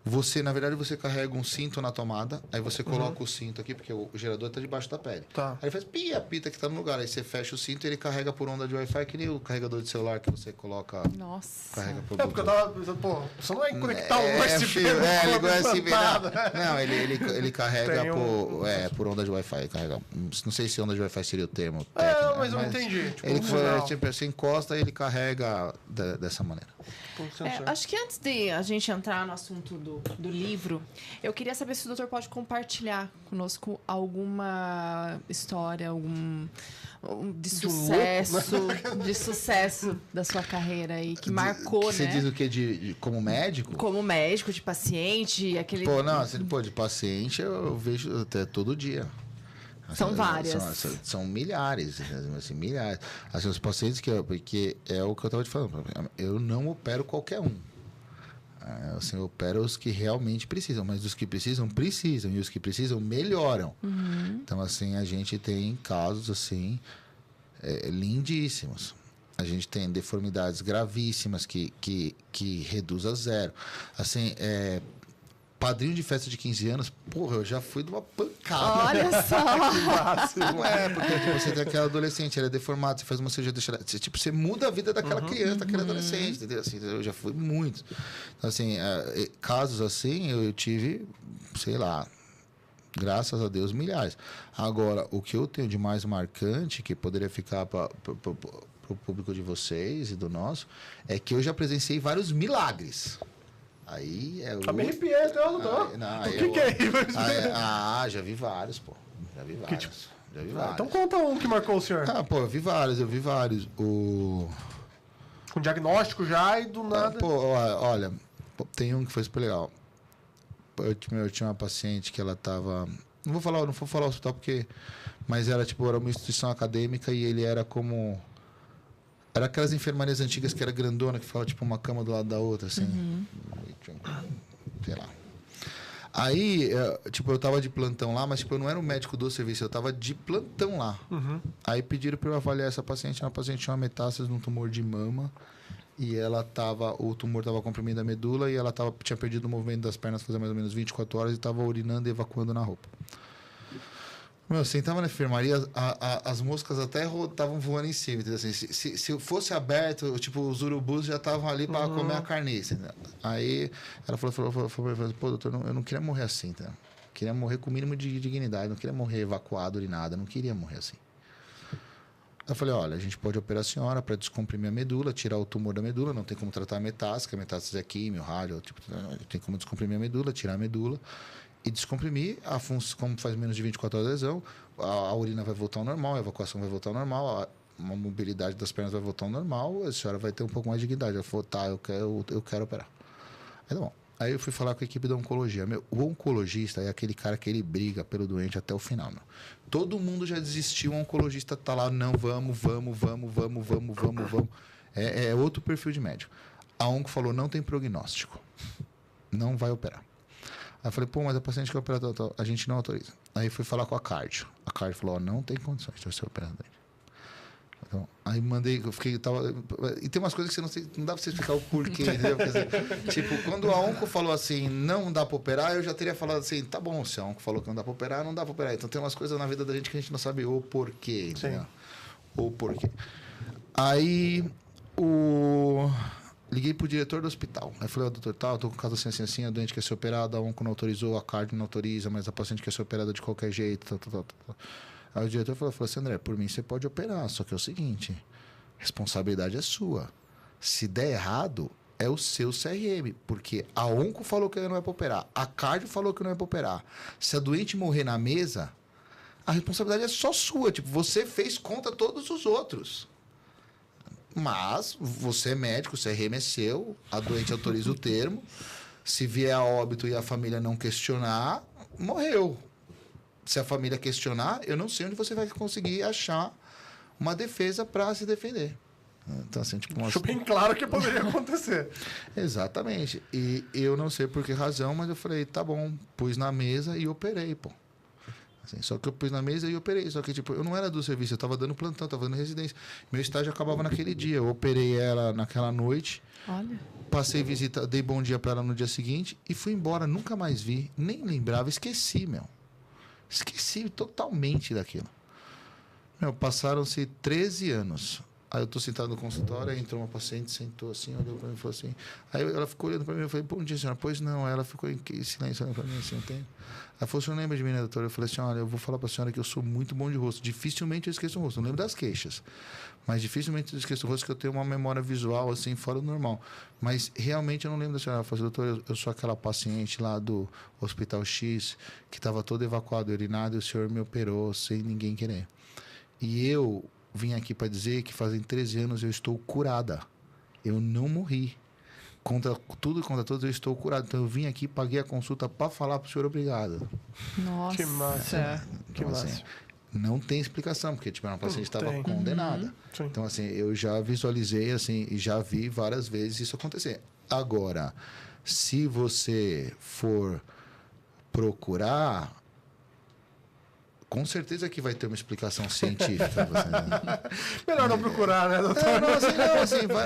Você, na verdade, você carrega um cinto na tomada, aí você coloca o cinto aqui, porque o gerador está debaixo da pele. Tá. Aí ele faz apita que está no lugar. Aí você fecha o cinto e ele carrega por onda de Wi-Fi, que nem o carregador de celular que você coloca. Nossa. Carrega por porque eu tava pensando, você não vai conectar um USB. USB, não, ele carrega por onda de Wi-Fi. Não sei se onda de Wi-Fi seria o termo técnico. Mas eu entendi. Você encosta e ele carrega dessa maneira. Acho que antes de a gente entrar no assunto do livro, eu queria saber se o doutor pode compartilhar conosco alguma história, de sucesso da sua carreira aí, que marcou, você diz o quê? Como médico? Como médico, de paciente, aquele... De paciente eu vejo até todo dia. São várias. São milhares, assim, milhares. Assim, os pacientes porque é o que eu estava te falando, eu não opero qualquer um. Assim, eu opero os que realmente precisam, mas os que precisam, e os que precisam, melhoram. Então, assim, a gente tem casos, assim, lindíssimos. A gente tem deformidades gravíssimas que reduz a zero. Assim, padrinho de festa de 15 anos, porra, eu já fui de uma pancada. Olha só. Máximo. Porque tipo, você tem aquela adolescente, ela é deformada, você faz uma cirurgia, você muda a vida daquela criança, daquele adolescente, entendeu? Assim, eu já fui muito. Então, assim, casos assim, eu tive, sei lá, graças a Deus, milhares. Agora, o que eu tenho de mais marcante, que poderia ficar para o público de vocês e do nosso, é que eu já presenciei vários milagres. Aí é o. Tá me arrepiando, então, doutor. O que é isso? Já vi vários, pô. Já vi vários. Já vi vários. Então conta um que marcou o senhor. Pô, eu vi vários. Com diagnóstico já e do nada. Olha, tem um que foi super legal. Eu tinha uma paciente que ela tava. Não vou falar o hospital porque. Mas era tipo, era uma instituição acadêmica e ele era como. Era aquelas enfermarias antigas que era grandona, que ficava tipo uma cama do lado da outra, assim. Sei lá. Aí, tipo, eu tava de plantão lá, mas tipo, eu não era um médico do serviço, eu tava de plantão lá. Aí pediram pra eu avaliar essa paciente. Uma paciente tinha uma metástase num tumor de mama. E o tumor tava comprimindo a medula e ela tinha perdido o movimento das pernas fazia mais ou menos 24 horas e tava urinando e evacuando na roupa. Meu, sentava na enfermaria, as moscas até estavam voando em cima. Entendeu? Assim, se fosse aberto, tipo, os urubus já estavam ali para comer a carniça. Entendeu? Aí ela falou, pô, doutor, eu não queria morrer assim, tá? Queria morrer com o mínimo de dignidade, não queria morrer evacuado, urinado, não queria morrer assim. Eu falei, olha, a gente pode operar a senhora para descomprimir a medula, tirar o tumor da medula, não tem como tratar a metástase é químio, rádio, tipo, tem como descomprimir a medula, tirar a medula e descomprimir, como faz menos de 24 horas de lesão, a urina vai voltar ao normal, a evacuação vai voltar ao normal, a mobilidade das pernas vai voltar ao normal, a senhora vai ter um pouco mais de dignidade. Ela falou, tá, eu quero operar. Aí tá bom. Aí eu fui falar com a equipe da oncologia. O oncologista é aquele cara que ele briga pelo doente até o final. Meu. Todo mundo já desistiu, o oncologista tá lá, não, vamos. É outro perfil de médico. A onco falou, não tem prognóstico. Não vai operar. Aí eu falei, pô, mas a paciente quer operar, a gente não autoriza. Aí fui falar com a cardio. A cardio falou, não tem condições de você operar dele. Então, aí mandei, e tem umas coisas que você não dá pra você explicar o porquê, entendeu? Dizer, tipo, quando a onco falou assim, não dá pra operar, eu já teria falado assim, tá bom, se a onco falou que não dá pra operar, não dá pra operar. Então tem umas coisas na vida da gente que a gente não sabe o porquê, entendeu? O porquê. Aí, liguei pro diretor do hospital. Aí falei, doutor, eu tô com caso assim, a doente quer ser operada, a onco não autorizou, a cardio não autoriza, mas a paciente quer ser operada de qualquer jeito, Aí o diretor falou assim, André, por mim você pode operar, só que é o seguinte, responsabilidade é sua. Se der errado, é o seu CRM, porque a onco falou que não é para operar, a cardio falou que não é para operar. Se a doente morrer na mesa, a responsabilidade é só sua, tipo, você fez contra todos os outros. Mas você é médico, o CRM é seu, a doente autoriza o termo, se vier a óbito e a família não questionar, morreu. Se a família questionar, eu não sei onde você vai conseguir achar uma defesa para se defender. Então, assim, tipo, Deixou bem claro que poderia acontecer. Exatamente. E eu não sei por que razão, mas eu falei, tá bom, pus na mesa e operei, pô. Assim, só que eu pus na mesa e operei. Só que, tipo, eu não era do serviço, eu estava dando plantão, estava dando residência. Meu estágio acabava naquele dia. Eu operei ela naquela noite. Olha. Passei visita, dei bom dia para ela no dia seguinte e fui embora. Nunca mais vi, nem lembrava, esqueci, meu. Esqueci totalmente daquilo. Meu, passaram-se 13 anos. Aí eu tô sentado no consultório, aí entrou uma paciente, sentou assim, olhou para mim e falou assim. Aí ela ficou olhando para mim, eu falei, bom dia, senhora. Pois não, aí ela ficou em silêncio olhando para mim assim, um tempo. Ela falou, o senhor lembra de mim, né, doutor? Eu falei assim, olha, eu vou falar para a senhora que eu sou muito bom de rosto. Dificilmente eu esqueço o rosto, não lembro das queixas. Mas dificilmente eu esqueço o rosto, que eu tenho uma memória visual, assim, fora do normal. Mas realmente eu não lembro da senhora. Ela falou assim, doutor, eu sou aquela paciente lá do Hospital X, que estava todo evacuado, urinado, e o senhor me operou sem ninguém querer. E eu vim aqui para dizer que fazem 13 anos eu estou curada. Eu não morri. Contra tudo e contra todos eu estou curado. Então eu vim aqui, paguei a consulta para falar para o senhor obrigado. Nossa. Que massa. Que então, massa. assim, não tem explicação, porque tipo, a paciente estava condenada. Então, assim, eu já visualizei assim, e já vi várias vezes isso acontecer. Agora, se você for procurar, com certeza que vai ter uma explicação científica. Você, né? Melhor não procurar, né, doutor?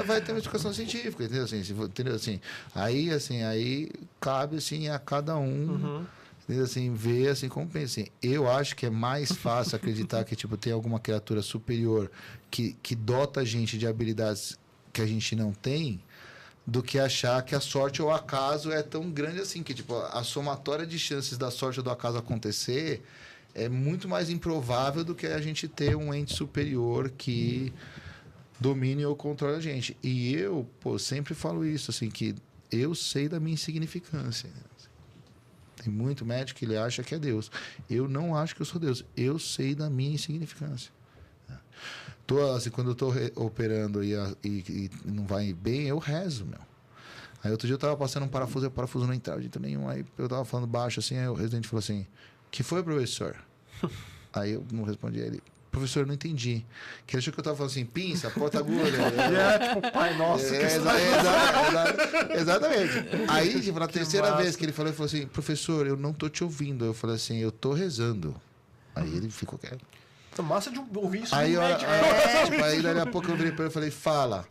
Vai ter uma explicação científica, entendeu? Entendeu? Aí cabe, assim, a cada um, entendeu? Assim, ver, assim, como pensa. Assim, eu acho que é mais fácil acreditar que, tipo, tem alguma criatura superior que dota a gente de habilidades que a gente não tem, do que achar que a sorte ou o acaso é tão grande assim, que, tipo, a somatória de chances da sorte ou do acaso acontecer é muito mais improvável do que a gente ter um ente superior que domine ou controle a gente. E eu, sempre falo isso, assim, que eu sei da minha insignificância. Tem muito médico que ele acha que é Deus. Eu não acho que eu sou Deus. Eu sei da minha insignificância. Assim, quando eu estou operando e não vai bem, eu rezo, meu. Aí outro dia eu estava passando um parafuso e o parafuso não entrava de jeito nenhum. Aí eu estava falando baixo, assim, aí o residente falou assim, que foi, professor? Aí eu não respondi a ele. Professor, eu não entendi. Que ele achou que eu estava falando assim, pinça, porta-agulha. Tipo, pai nosso. Exatamente. Aí, tipo, na terceira vez que ele falou assim, professor, eu não estou te ouvindo. Eu falei assim, eu estou rezando. Aí ele ficou quieto. Massa de ouvir isso. Aí daí a pouco eu virei para ele e falei, fala.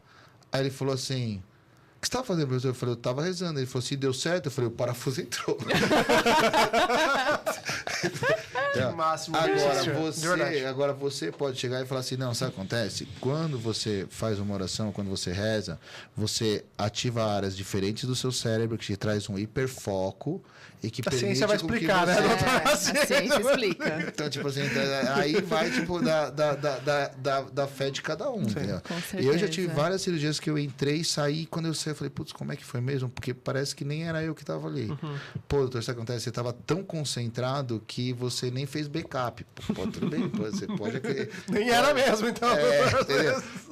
Aí ele falou assim, o que você estava fazendo, professor? Eu falei, eu estava rezando. Ele falou assim, deu certo? Eu falei, o parafuso entrou. Que máximo. Agora você pode chegar e falar assim, não, sabe o que acontece? Quando você faz uma oração, quando você reza, você ativa áreas diferentes do seu cérebro que te traz um hiperfoco e que a ciência vai explicar, né? A ciência explica. Então, tipo assim, aí vai, tipo, da fé de cada um, entendeu? Com certeza. E eu já tive várias cirurgias que eu entrei e saí, quando eu saí, eu falei, putz, como é que foi mesmo? Porque parece que nem era eu que tava ali. Pô, doutor, sabe o que acontece? Você tava tão concentrado que você nem fez backup. Pô, tudo bem, você pode... Nem era mesmo, então.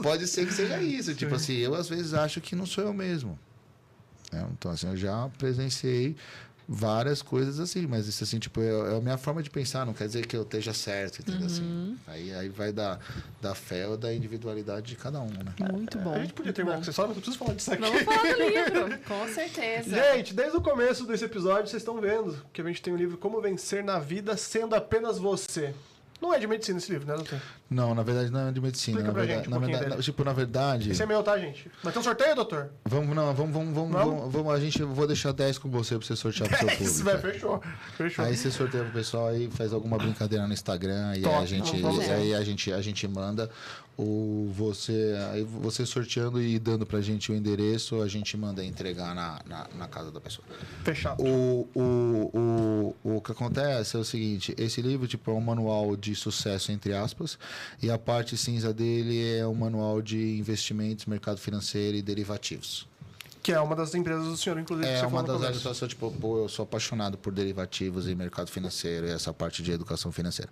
Pode ser que seja isso. Tipo assim, eu às vezes acho que não sou eu mesmo. Então, assim, eu já presenciei várias coisas assim, mas isso assim, tipo, é a minha forma de pensar, não quer dizer que eu esteja certo, entendeu? Assim, aí vai da fé ou da individualidade de cada um, né? Muito bom. A gente podia terminar com essa história, mas eu preciso falar disso aqui. Vamos falar do livro, com certeza. Gente, desde o começo desse episódio, vocês estão vendo que a gente tem um livro Como Vencer na Vida Sendo Apenas Você. Não é de medicina esse livro, né, doutor? Não, na verdade não é de medicina. Explica pra gente um pouquinho dele. Tipo, na verdade... Esse é meu, tá, gente? Mas tem um sorteio, doutor? Vamos, eu vou deixar 10 com você pra você sortear pro seu público. Isso, velho, fechou. Aí você sorteia pro pessoal, aí faz alguma brincadeira no Instagram, e aí a gente manda. Aí você sorteando e dando pra gente o endereço, a gente manda entregar na casa da pessoa. Fechado. O que acontece é o seguinte, esse livro tipo, é um manual de sucesso, entre aspas, e a parte cinza dele é um manual de investimentos, mercado financeiro e derivativos. Que é uma das empresas do senhor, inclusive. É uma das áreas que eu sou apaixonado por derivativos e mercado financeiro e essa parte de educação financeira.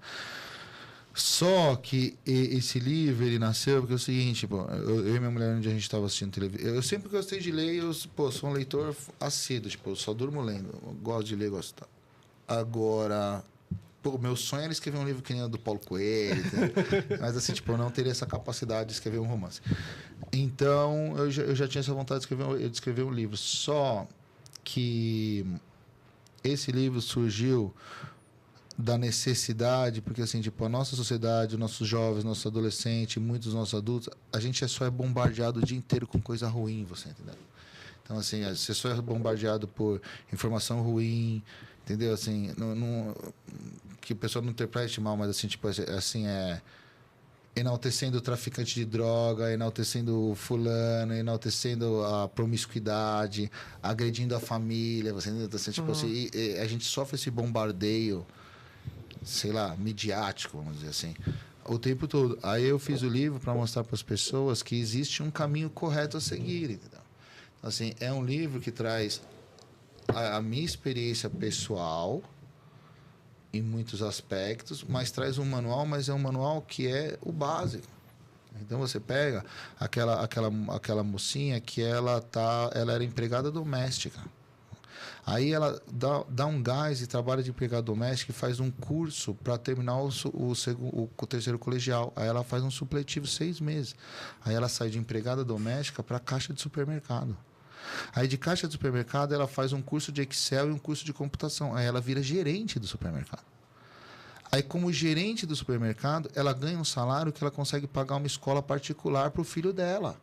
Só que esse livro, ele nasceu porque é o seguinte, eu e minha mulher, onde a gente estava assistindo televisão, eu sempre gostei de ler, eu sou um leitor assíduo, eu só durmo lendo, eu gosto de ler, gosto. Agora, meu sonho era escrever um livro que nem o do Paulo Coelho, mas assim, eu não teria essa capacidade de escrever um romance. Então, eu já tinha essa vontade de escrever um livro, só que esse livro surgiu da necessidade, porque assim, a nossa sociedade, os nossos jovens, nossos adolescentes, muitos dos nossos adultos, a gente só é bombardeado o dia inteiro com coisa ruim, você entendeu? Então, assim, você só é bombardeado por informação ruim, entendeu? Assim, que o pessoal não interprete mal, mas assim, enaltecendo o traficante de droga, enaltecendo o fulano, enaltecendo a promiscuidade, agredindo a família, você entendeu? Assim, assim, a gente sofre esse bombardeio, sei lá, midiático, vamos dizer assim, o tempo todo. Aí eu fiz o livro para mostrar para as pessoas que existe um caminho correto a seguir, entendeu? Assim, é um livro que traz a minha experiência pessoal em muitos aspectos, mas traz um manual, mas é um manual que é o básico. Então você pega aquela mocinha que ela era empregada doméstica. Aí ela dá um gás e trabalha de empregada doméstica e faz um curso para terminar o terceiro colegial. Aí ela faz um supletivo 6 meses. Aí ela sai de empregada doméstica para caixa de supermercado. Aí de caixa de supermercado ela faz um curso de Excel e um curso de computação. Aí ela vira gerente do supermercado. Aí, como gerente do supermercado, ela ganha um salário que ela consegue pagar uma escola particular para o filho dela.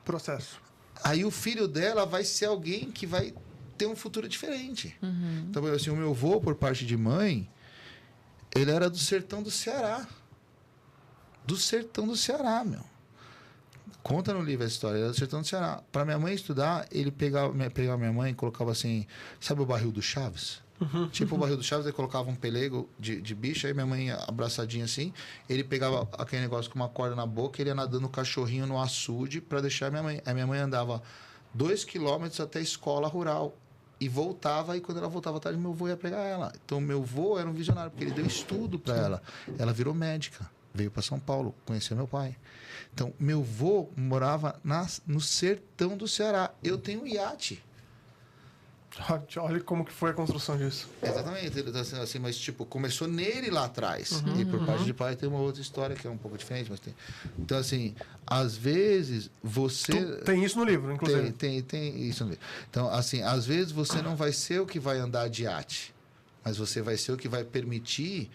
Processo. Aí o filho dela vai ser alguém que vai ter um futuro diferente. Então, assim, o meu avô, por parte de mãe, ele era do sertão do Ceará. Do sertão do Ceará, meu. Conta no livro a história, ele era do sertão do Ceará. Para minha mãe estudar, ele pegava minha mãe e colocava assim, sabe o barril do Chaves? Tipo o barril do Chaves, ele colocava um pelego de bicho, aí minha mãe abraçadinha assim, ele pegava aquele negócio com uma corda na boca, ele ia nadando o cachorrinho no açude para deixar minha mãe. Aí minha mãe andava 2 quilômetros até a escola rural e voltava, e quando ela voltava à tarde, meu avô ia pegar ela. Então meu avô era um visionário, porque ele deu estudo para ela. Ela virou médica, veio para São Paulo, conheceu meu pai. Então meu avô morava no sertão do Ceará. Eu tenho um iate. Olha como que foi a construção disso. Exatamente, assim, mas tipo, começou nele lá atrás. E por parte de pai tem uma outra história que é um pouco diferente, mas tem. Então, assim, às vezes você. Tem isso no livro, inclusive. Tem isso no livro. Então, assim, às vezes você não vai ser o que vai andar de iate, mas você vai ser o que vai permitir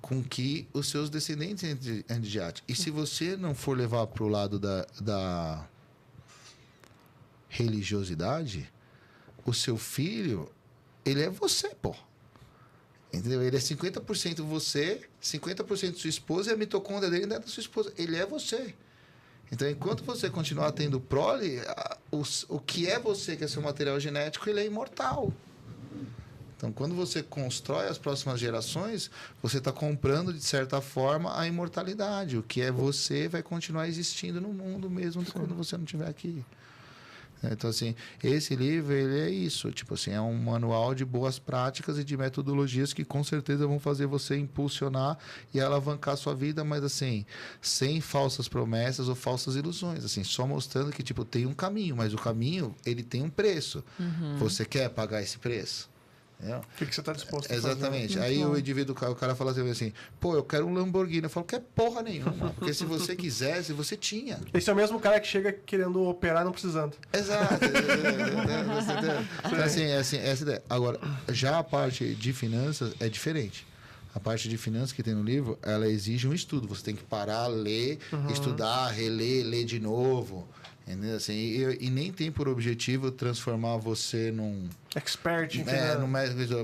com que os seus descendentes andem de iate. E se você não for levar para o lado da religiosidade, o seu filho, ele é você, pô. Entendeu? Ele é 50% você, 50% sua esposa, e a mitocôndria dele não é da sua esposa. Ele é você. Então, enquanto você continuar tendo prole, o que é você, que é seu material genético, ele é imortal. Então, quando você constrói as próximas gerações, você está comprando, de certa forma, a imortalidade. O que é você vai continuar existindo no mundo mesmo quando você não estiver aqui. Então, assim, esse livro, ele é isso. Tipo assim, é um manual de boas práticas e de metodologias que, com certeza, vão fazer você impulsionar e alavancar a sua vida, mas, assim, sem falsas promessas ou falsas ilusões. Assim, só mostrando que, tipo, tem um caminho, mas o caminho, ele tem um preço. Você quer pagar esse preço? O que você está disposto a fazer? Exatamente. Aí o indivíduo, o cara fala assim, pô, eu quero um Lamborghini. Eu falo, quer porra nenhuma. Porque se você quisesse, você tinha. Esse é o mesmo cara que chega querendo operar não precisando. Exato. Então, assim, essa ideia. Agora, já a parte de finanças é diferente. A parte de finanças que tem no livro, ela exige um estudo. Você tem que parar, ler, estudar, reler, ler de novo. Entendeu? Assim, e nem tem por objetivo transformar você num expert em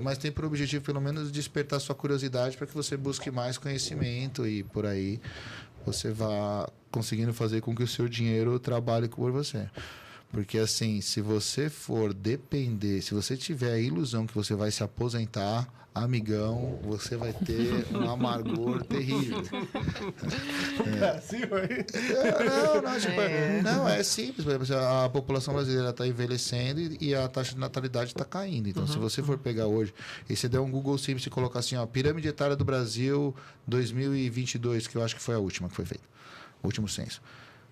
mas tem por objetivo pelo menos despertar sua curiosidade para que você busque mais conhecimento e por aí você vá conseguindo fazer com que o seu dinheiro trabalhe por você. Porque assim, se você for depender, se você tiver a ilusão que você vai se aposentar, amigão, você vai ter um amargor terrível. Não, é simples. A população brasileira está envelhecendo e a taxa de natalidade está caindo. Então, se você for pegar hoje, e você der um Google simples e colocar assim, ó, pirâmide etária do Brasil 2022, que eu acho que foi a última que foi feita, o último censo.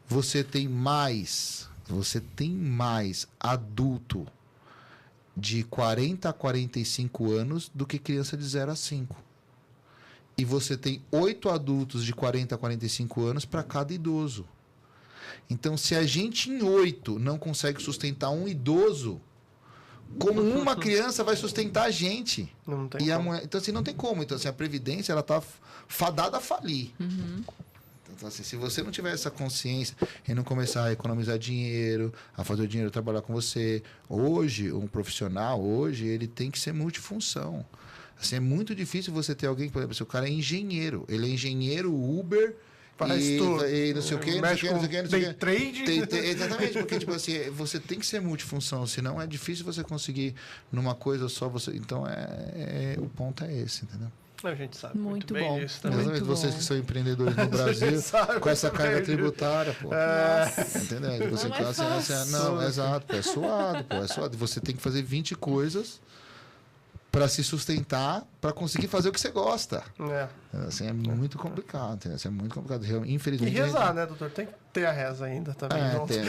Você tem mais adulto de 40 a 45 anos do que criança de 0 a 5. E você tem 8 adultos de 40 a 45 anos para cada idoso. Então, se a gente em 8 não consegue sustentar um idoso, como uma criança vai sustentar a gente? Não tem como. como. Mulher, então, assim, não tem como. Então, assim, a Previdência ela está fadada a falir. Então, assim, se você não tiver essa consciência e não começar a economizar dinheiro, a fazer o dinheiro trabalhar com você, hoje, um profissional, ele tem que ser multifunção. Assim, é muito difícil você ter alguém, por exemplo, se o cara é engenheiro, ele é engenheiro Uber e não sei o quê, não sei o quê. Day trade. Exatamente, porque tipo assim, você tem que ser multifunção, senão é difícil você conseguir numa coisa só você. Então, o ponto é esse, entendeu? A gente sabe muito bem bom. disso também. Exatamente, vocês que são empreendedores no Brasil, com essa carga tributária, pô. Entendeu? Você não é fácil. Não, exato, pô, é suado. Você tem que fazer 20 coisas para se sustentar, para conseguir fazer o que você gosta. Assim, é muito complicado, entendeu? Assim, é muito complicado. Infelizmente. E rezar, né, doutor? Tem que ter a reza ainda também. Tem.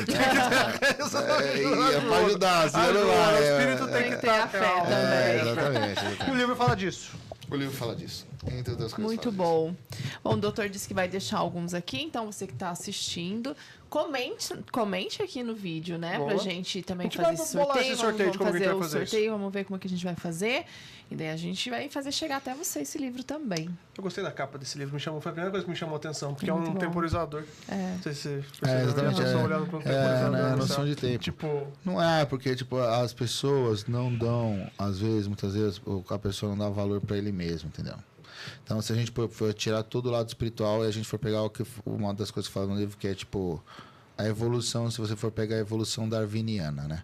Para ajudar, assim, o espírito tem que ter a fé também. Exatamente. E o livro fala disso. O livro fala disso. Entre outras coisas. Muito bom. Bom, o doutor disse que vai deixar alguns aqui, então você que está assistindo, comente aqui no vídeo, né? Boa. Pra gente também A gente fazer vai esse bolar sorteio. esse sorteio de como que a gente vai o fazer sorteio, vamos ver como que a gente vai fazer. E daí a gente vai fazer chegar até você esse livro também. Eu gostei da capa desse livro, foi a primeira coisa que me chamou a atenção, porque é um Muito bom. temporizador. É. Não sei se você exatamente. olhando para um temporizador. Né, a no noção céu. de tempo. Tipo, Não é, porque tipo, as pessoas não dão, às vezes, muitas vezes, a pessoa não dá valor para ele mesmo, entendeu? Então, se a gente for tirar todo o lado espiritual e a gente for pegar uma das coisas que fala no livro, que é tipo a evolução, se você for pegar a evolução darwiniana, né?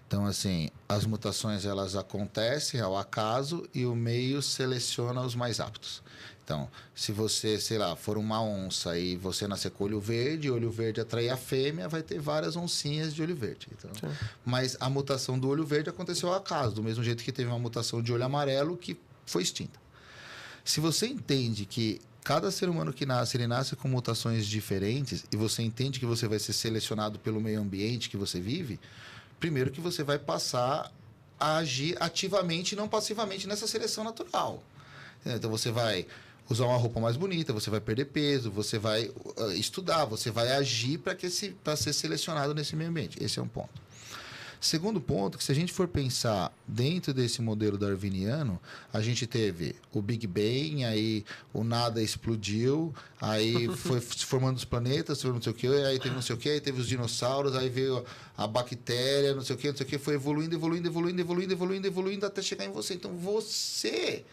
Então, assim, as mutações elas acontecem ao acaso e o meio seleciona os mais aptos. Então, se você, sei lá, for uma onça e você nascer com olho verde atrair a fêmea, vai ter várias oncinhas de olho verde. Então, mas a mutação do olho verde aconteceu ao acaso, do mesmo jeito que teve uma mutação de olho amarelo que foi extinta. Se você entende que cada ser humano que nasce, ele nasce com mutações diferentes e você entende que você vai ser selecionado pelo meio ambiente que você vive, primeiro que você vai passar a agir ativamente e não passivamente nessa seleção natural. Então você vai usar uma roupa mais bonita, você vai perder peso, você vai estudar, você vai agir para ser selecionado nesse meio ambiente. Esse é um ponto. Segundo ponto, que se a gente for pensar dentro desse modelo darwiniano, a gente teve o Big Bang, aí o nada explodiu, aí foi se formando os planetas, não sei o que, aí teve não sei o que, aí teve os dinossauros, aí veio a bactéria, não sei o que, foi evoluindo até chegar em você. Então você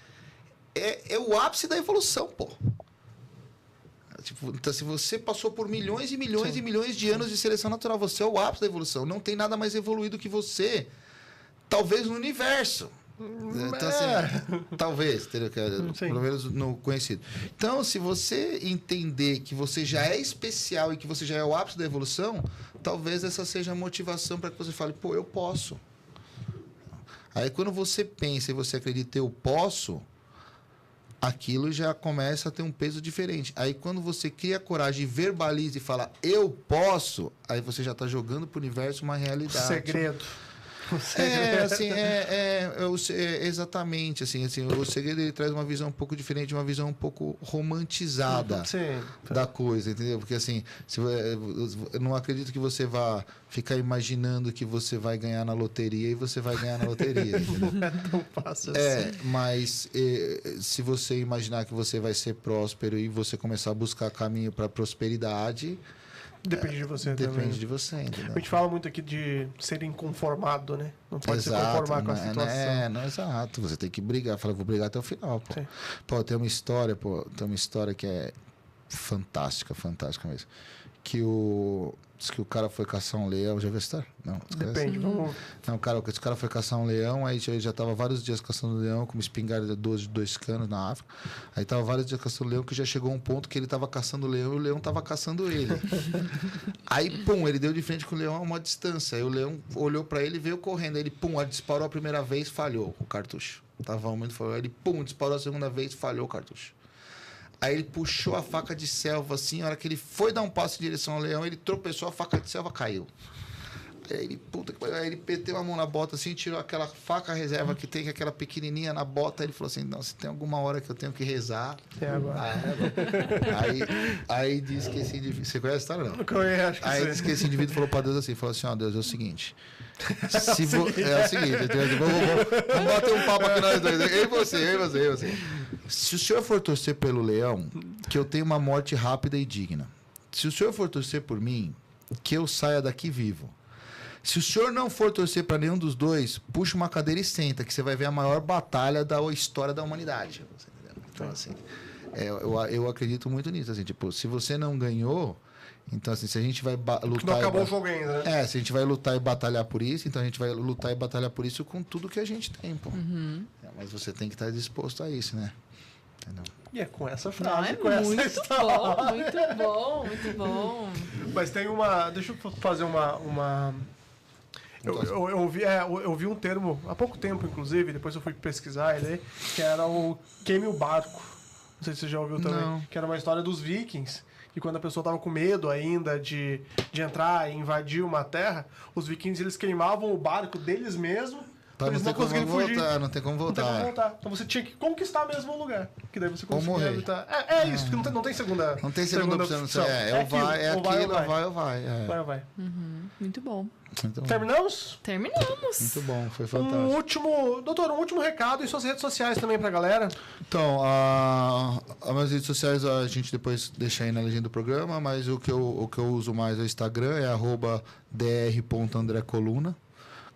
é o ápice da evolução, pô. Tipo, então, se você passou por milhões e milhões e milhões de anos de seleção natural, você é o ápice da evolução. Não tem nada mais evoluído que você, talvez no universo. Então, assim, talvez, pelo menos no conhecido. Então, se você entender que você já é especial e que você já é o ápice da evolução, talvez essa seja a motivação para que você fale, pô, eu posso. Aí, quando você pensa e você acredita, eu posso, aquilo já começa a ter um peso diferente. Aí, quando você cria coragem e verbaliza e fala, eu posso, aí você já está jogando para o universo uma realidade. segredo. Exatamente. Assim, o segredo ele traz uma visão um pouco diferente, uma visão um pouco romantizada da coisa, entendeu? Porque assim, eu não acredito que você vá ficar imaginando que você vai ganhar na loteria e você vai ganhar na loteria. Não é tão fácil assim. Mas se você imaginar que você vai ser próspero e você começar a buscar caminho para prosperidade, depende de você também. Depende de você, entendeu? A gente fala muito aqui de ser inconformado, né? Não pode se conformar com a situação. Exato. Você tem que brigar. Fala, vou brigar até o final, pô. Sim. Pô, tem uma história que é fantástica mesmo. Diz que o cara foi caçar um leão. Já viu essa história? Não. Depende, vamos... Não, esse cara foi caçar um leão, aí já tava vários dias caçando leão, com uma espingarda de 2 canos na África. Aí tava vários dias caçando leão, que já chegou um ponto que ele tava caçando o leão e o leão tava caçando ele. Aí, pum, ele deu de frente com o leão a uma distância. Aí o leão olhou pra ele e veio correndo. Aí ele, pum, disparou a primeira vez, falhou o cartucho. Tava muito falhou. Aí ele, pum, disparou a segunda vez, falhou o cartucho. Aí ele puxou a faca de selva assim, a hora que ele foi dar um passo em direção ao leão, ele tropeçou, a faca de selva caiu. Aí ele meteu a mão na bota assim, tirou aquela faca reserva que tem, aquela pequenininha na bota, ele falou assim, não, se tem alguma hora que eu tenho que rezar... É agora. Aí diz que esse indivíduo... Você conhece a história, não? Eu conheço, aí diz que esse indivíduo falou para Deus assim, falou assim, ó, Deus, é o seguinte... é o seguinte, vamos bater um papo aqui nós dois. Eu e você. Se o senhor for torcer pelo leão, que eu tenha uma morte rápida e digna. Se o senhor for torcer por mim, que eu saia daqui vivo. Se o senhor não for torcer para nenhum dos dois, puxa uma cadeira e senta, que você vai ver a maior batalha da história da humanidade. Então, assim, eu acredito muito nisso. Assim, tipo, se você não ganhou, então, assim, se a gente vai lutar... Não acabou o jogo ainda, né? se a gente vai lutar e batalhar por isso, então a gente vai lutar e batalhar por isso com tudo que a gente tem, pô. Mas você tem que estar disposto a isso, né? Entendeu? E é com essa frase, muito essa história. Muito bom. Mas tem uma... Deixa eu fazer uma... Eu vi um termo há pouco tempo, inclusive, depois eu fui pesquisar ele, que era o queime o barco. Não sei se você já ouviu também. Não. Que era uma história dos vikings, que quando a pessoa estava com medo ainda de entrar e invadir uma terra, os vikings eles queimavam o barco deles mesmos Pra Eles não não ter como conseguiram fugir. voltar, não tem como Não tem como voltar. voltar. Então você tinha que conquistar mesmo o lugar. Que daí você conseguia morrer. habitar. É isso, porque não tem segunda. Não tem segunda opção. É aquilo, vai ou vai. É. Vai ou vai. Muito bom. Muito bom. Terminamos? Terminamos. Muito bom, foi fantástico. Doutor, um último recado e suas redes sociais também pra galera. Então, as minhas redes sociais a gente depois deixa aí na legenda do programa, mas o que eu uso mais é o Instagram, é @dr.andrecoluna.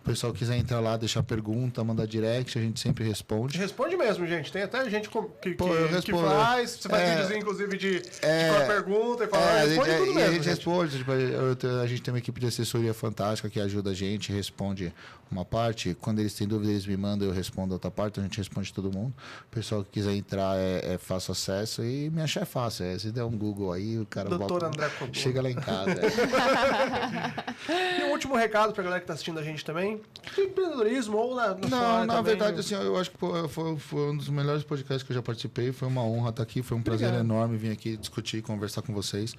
O pessoal quiser entrar lá, deixar pergunta, mandar direct, a gente sempre responde. Responde mesmo, gente. Tem até gente que eu respondo. faz. Você faz videozinho, inclusive, de qual a pergunta e fala, responde tudo mesmo. A gente responde. Tipo, a gente tem uma equipe de assessoria fantástica que ajuda a gente, responde uma parte. Quando eles têm dúvida, eles me mandam, eu respondo a outra parte, a gente responde todo mundo. O pessoal que quiser entrar é fácil acesso e me achar é fácil. Se der um Google aí, o cara Doutor bota, André Coluna. chega lá em casa. E um último recado pra galera que tá assistindo a gente também. De empreendedorismo ou na sua área Na também, verdade, assim, eu acho que foi um dos melhores podcasts que eu já participei. Foi uma honra estar aqui, foi um prazer enorme vir aqui discutir, conversar com vocês.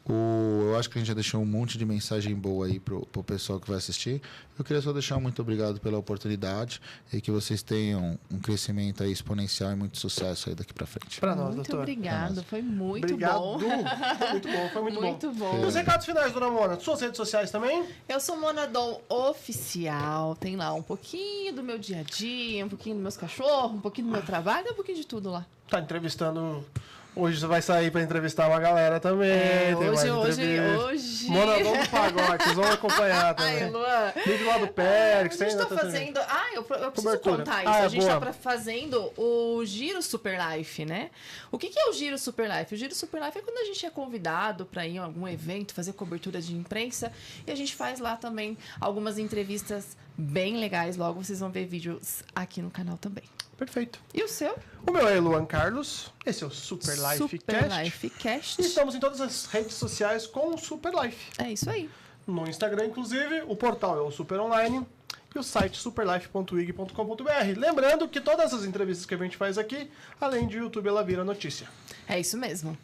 Eu acho que a gente já deixou um monte de mensagem boa aí pro pessoal que vai assistir. Eu queria só deixar muito obrigado pela oportunidade e que vocês tenham um crescimento aí exponencial e muito sucesso aí daqui pra frente. Pra nós, Muito doutor. obrigado, foi muito Obrigado. bom. Foi muito bom. Muito bom. Os recados finais, dona Mona. Suas redes sociais também? Eu sou Monadom Oficial, tem lá um pouquinho do meu dia a dia, um pouquinho dos meus cachorros, um pouquinho do meu trabalho, um pouquinho de tudo lá. Tá entrevistando... Hoje você vai sair pra entrevistar uma galera também. Tem mais Hoje. Monadom do Pagode, vocês vão acompanhar também. Ai, Luan. Vídeo lá do Périx. A gente tá fazendo... eu preciso Cobertura. contar isso. A gente boa. tá fazendo o Giro Super Life, né? O que é o Giro Super Life? O Giro Super Life é quando a gente é convidado para ir em algum evento, fazer cobertura de imprensa. E a gente faz lá também algumas entrevistas bem legais. Logo vocês vão ver vídeos aqui no canal também. Perfeito. E o seu? O meu é Luan Carlos. Esse é o Super Life Cast. Life Cast. E estamos em todas as redes sociais com o Super Life. É isso aí. No Instagram, inclusive, o portal é o Super Online e o site superlife.wig.com.br. Lembrando que todas as entrevistas que a gente faz aqui, além de YouTube, ela vira notícia. É isso mesmo.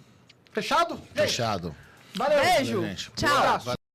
Fechado? Gente, Fechado. valeu. Beijo. Gente. Tchau. Um abraço.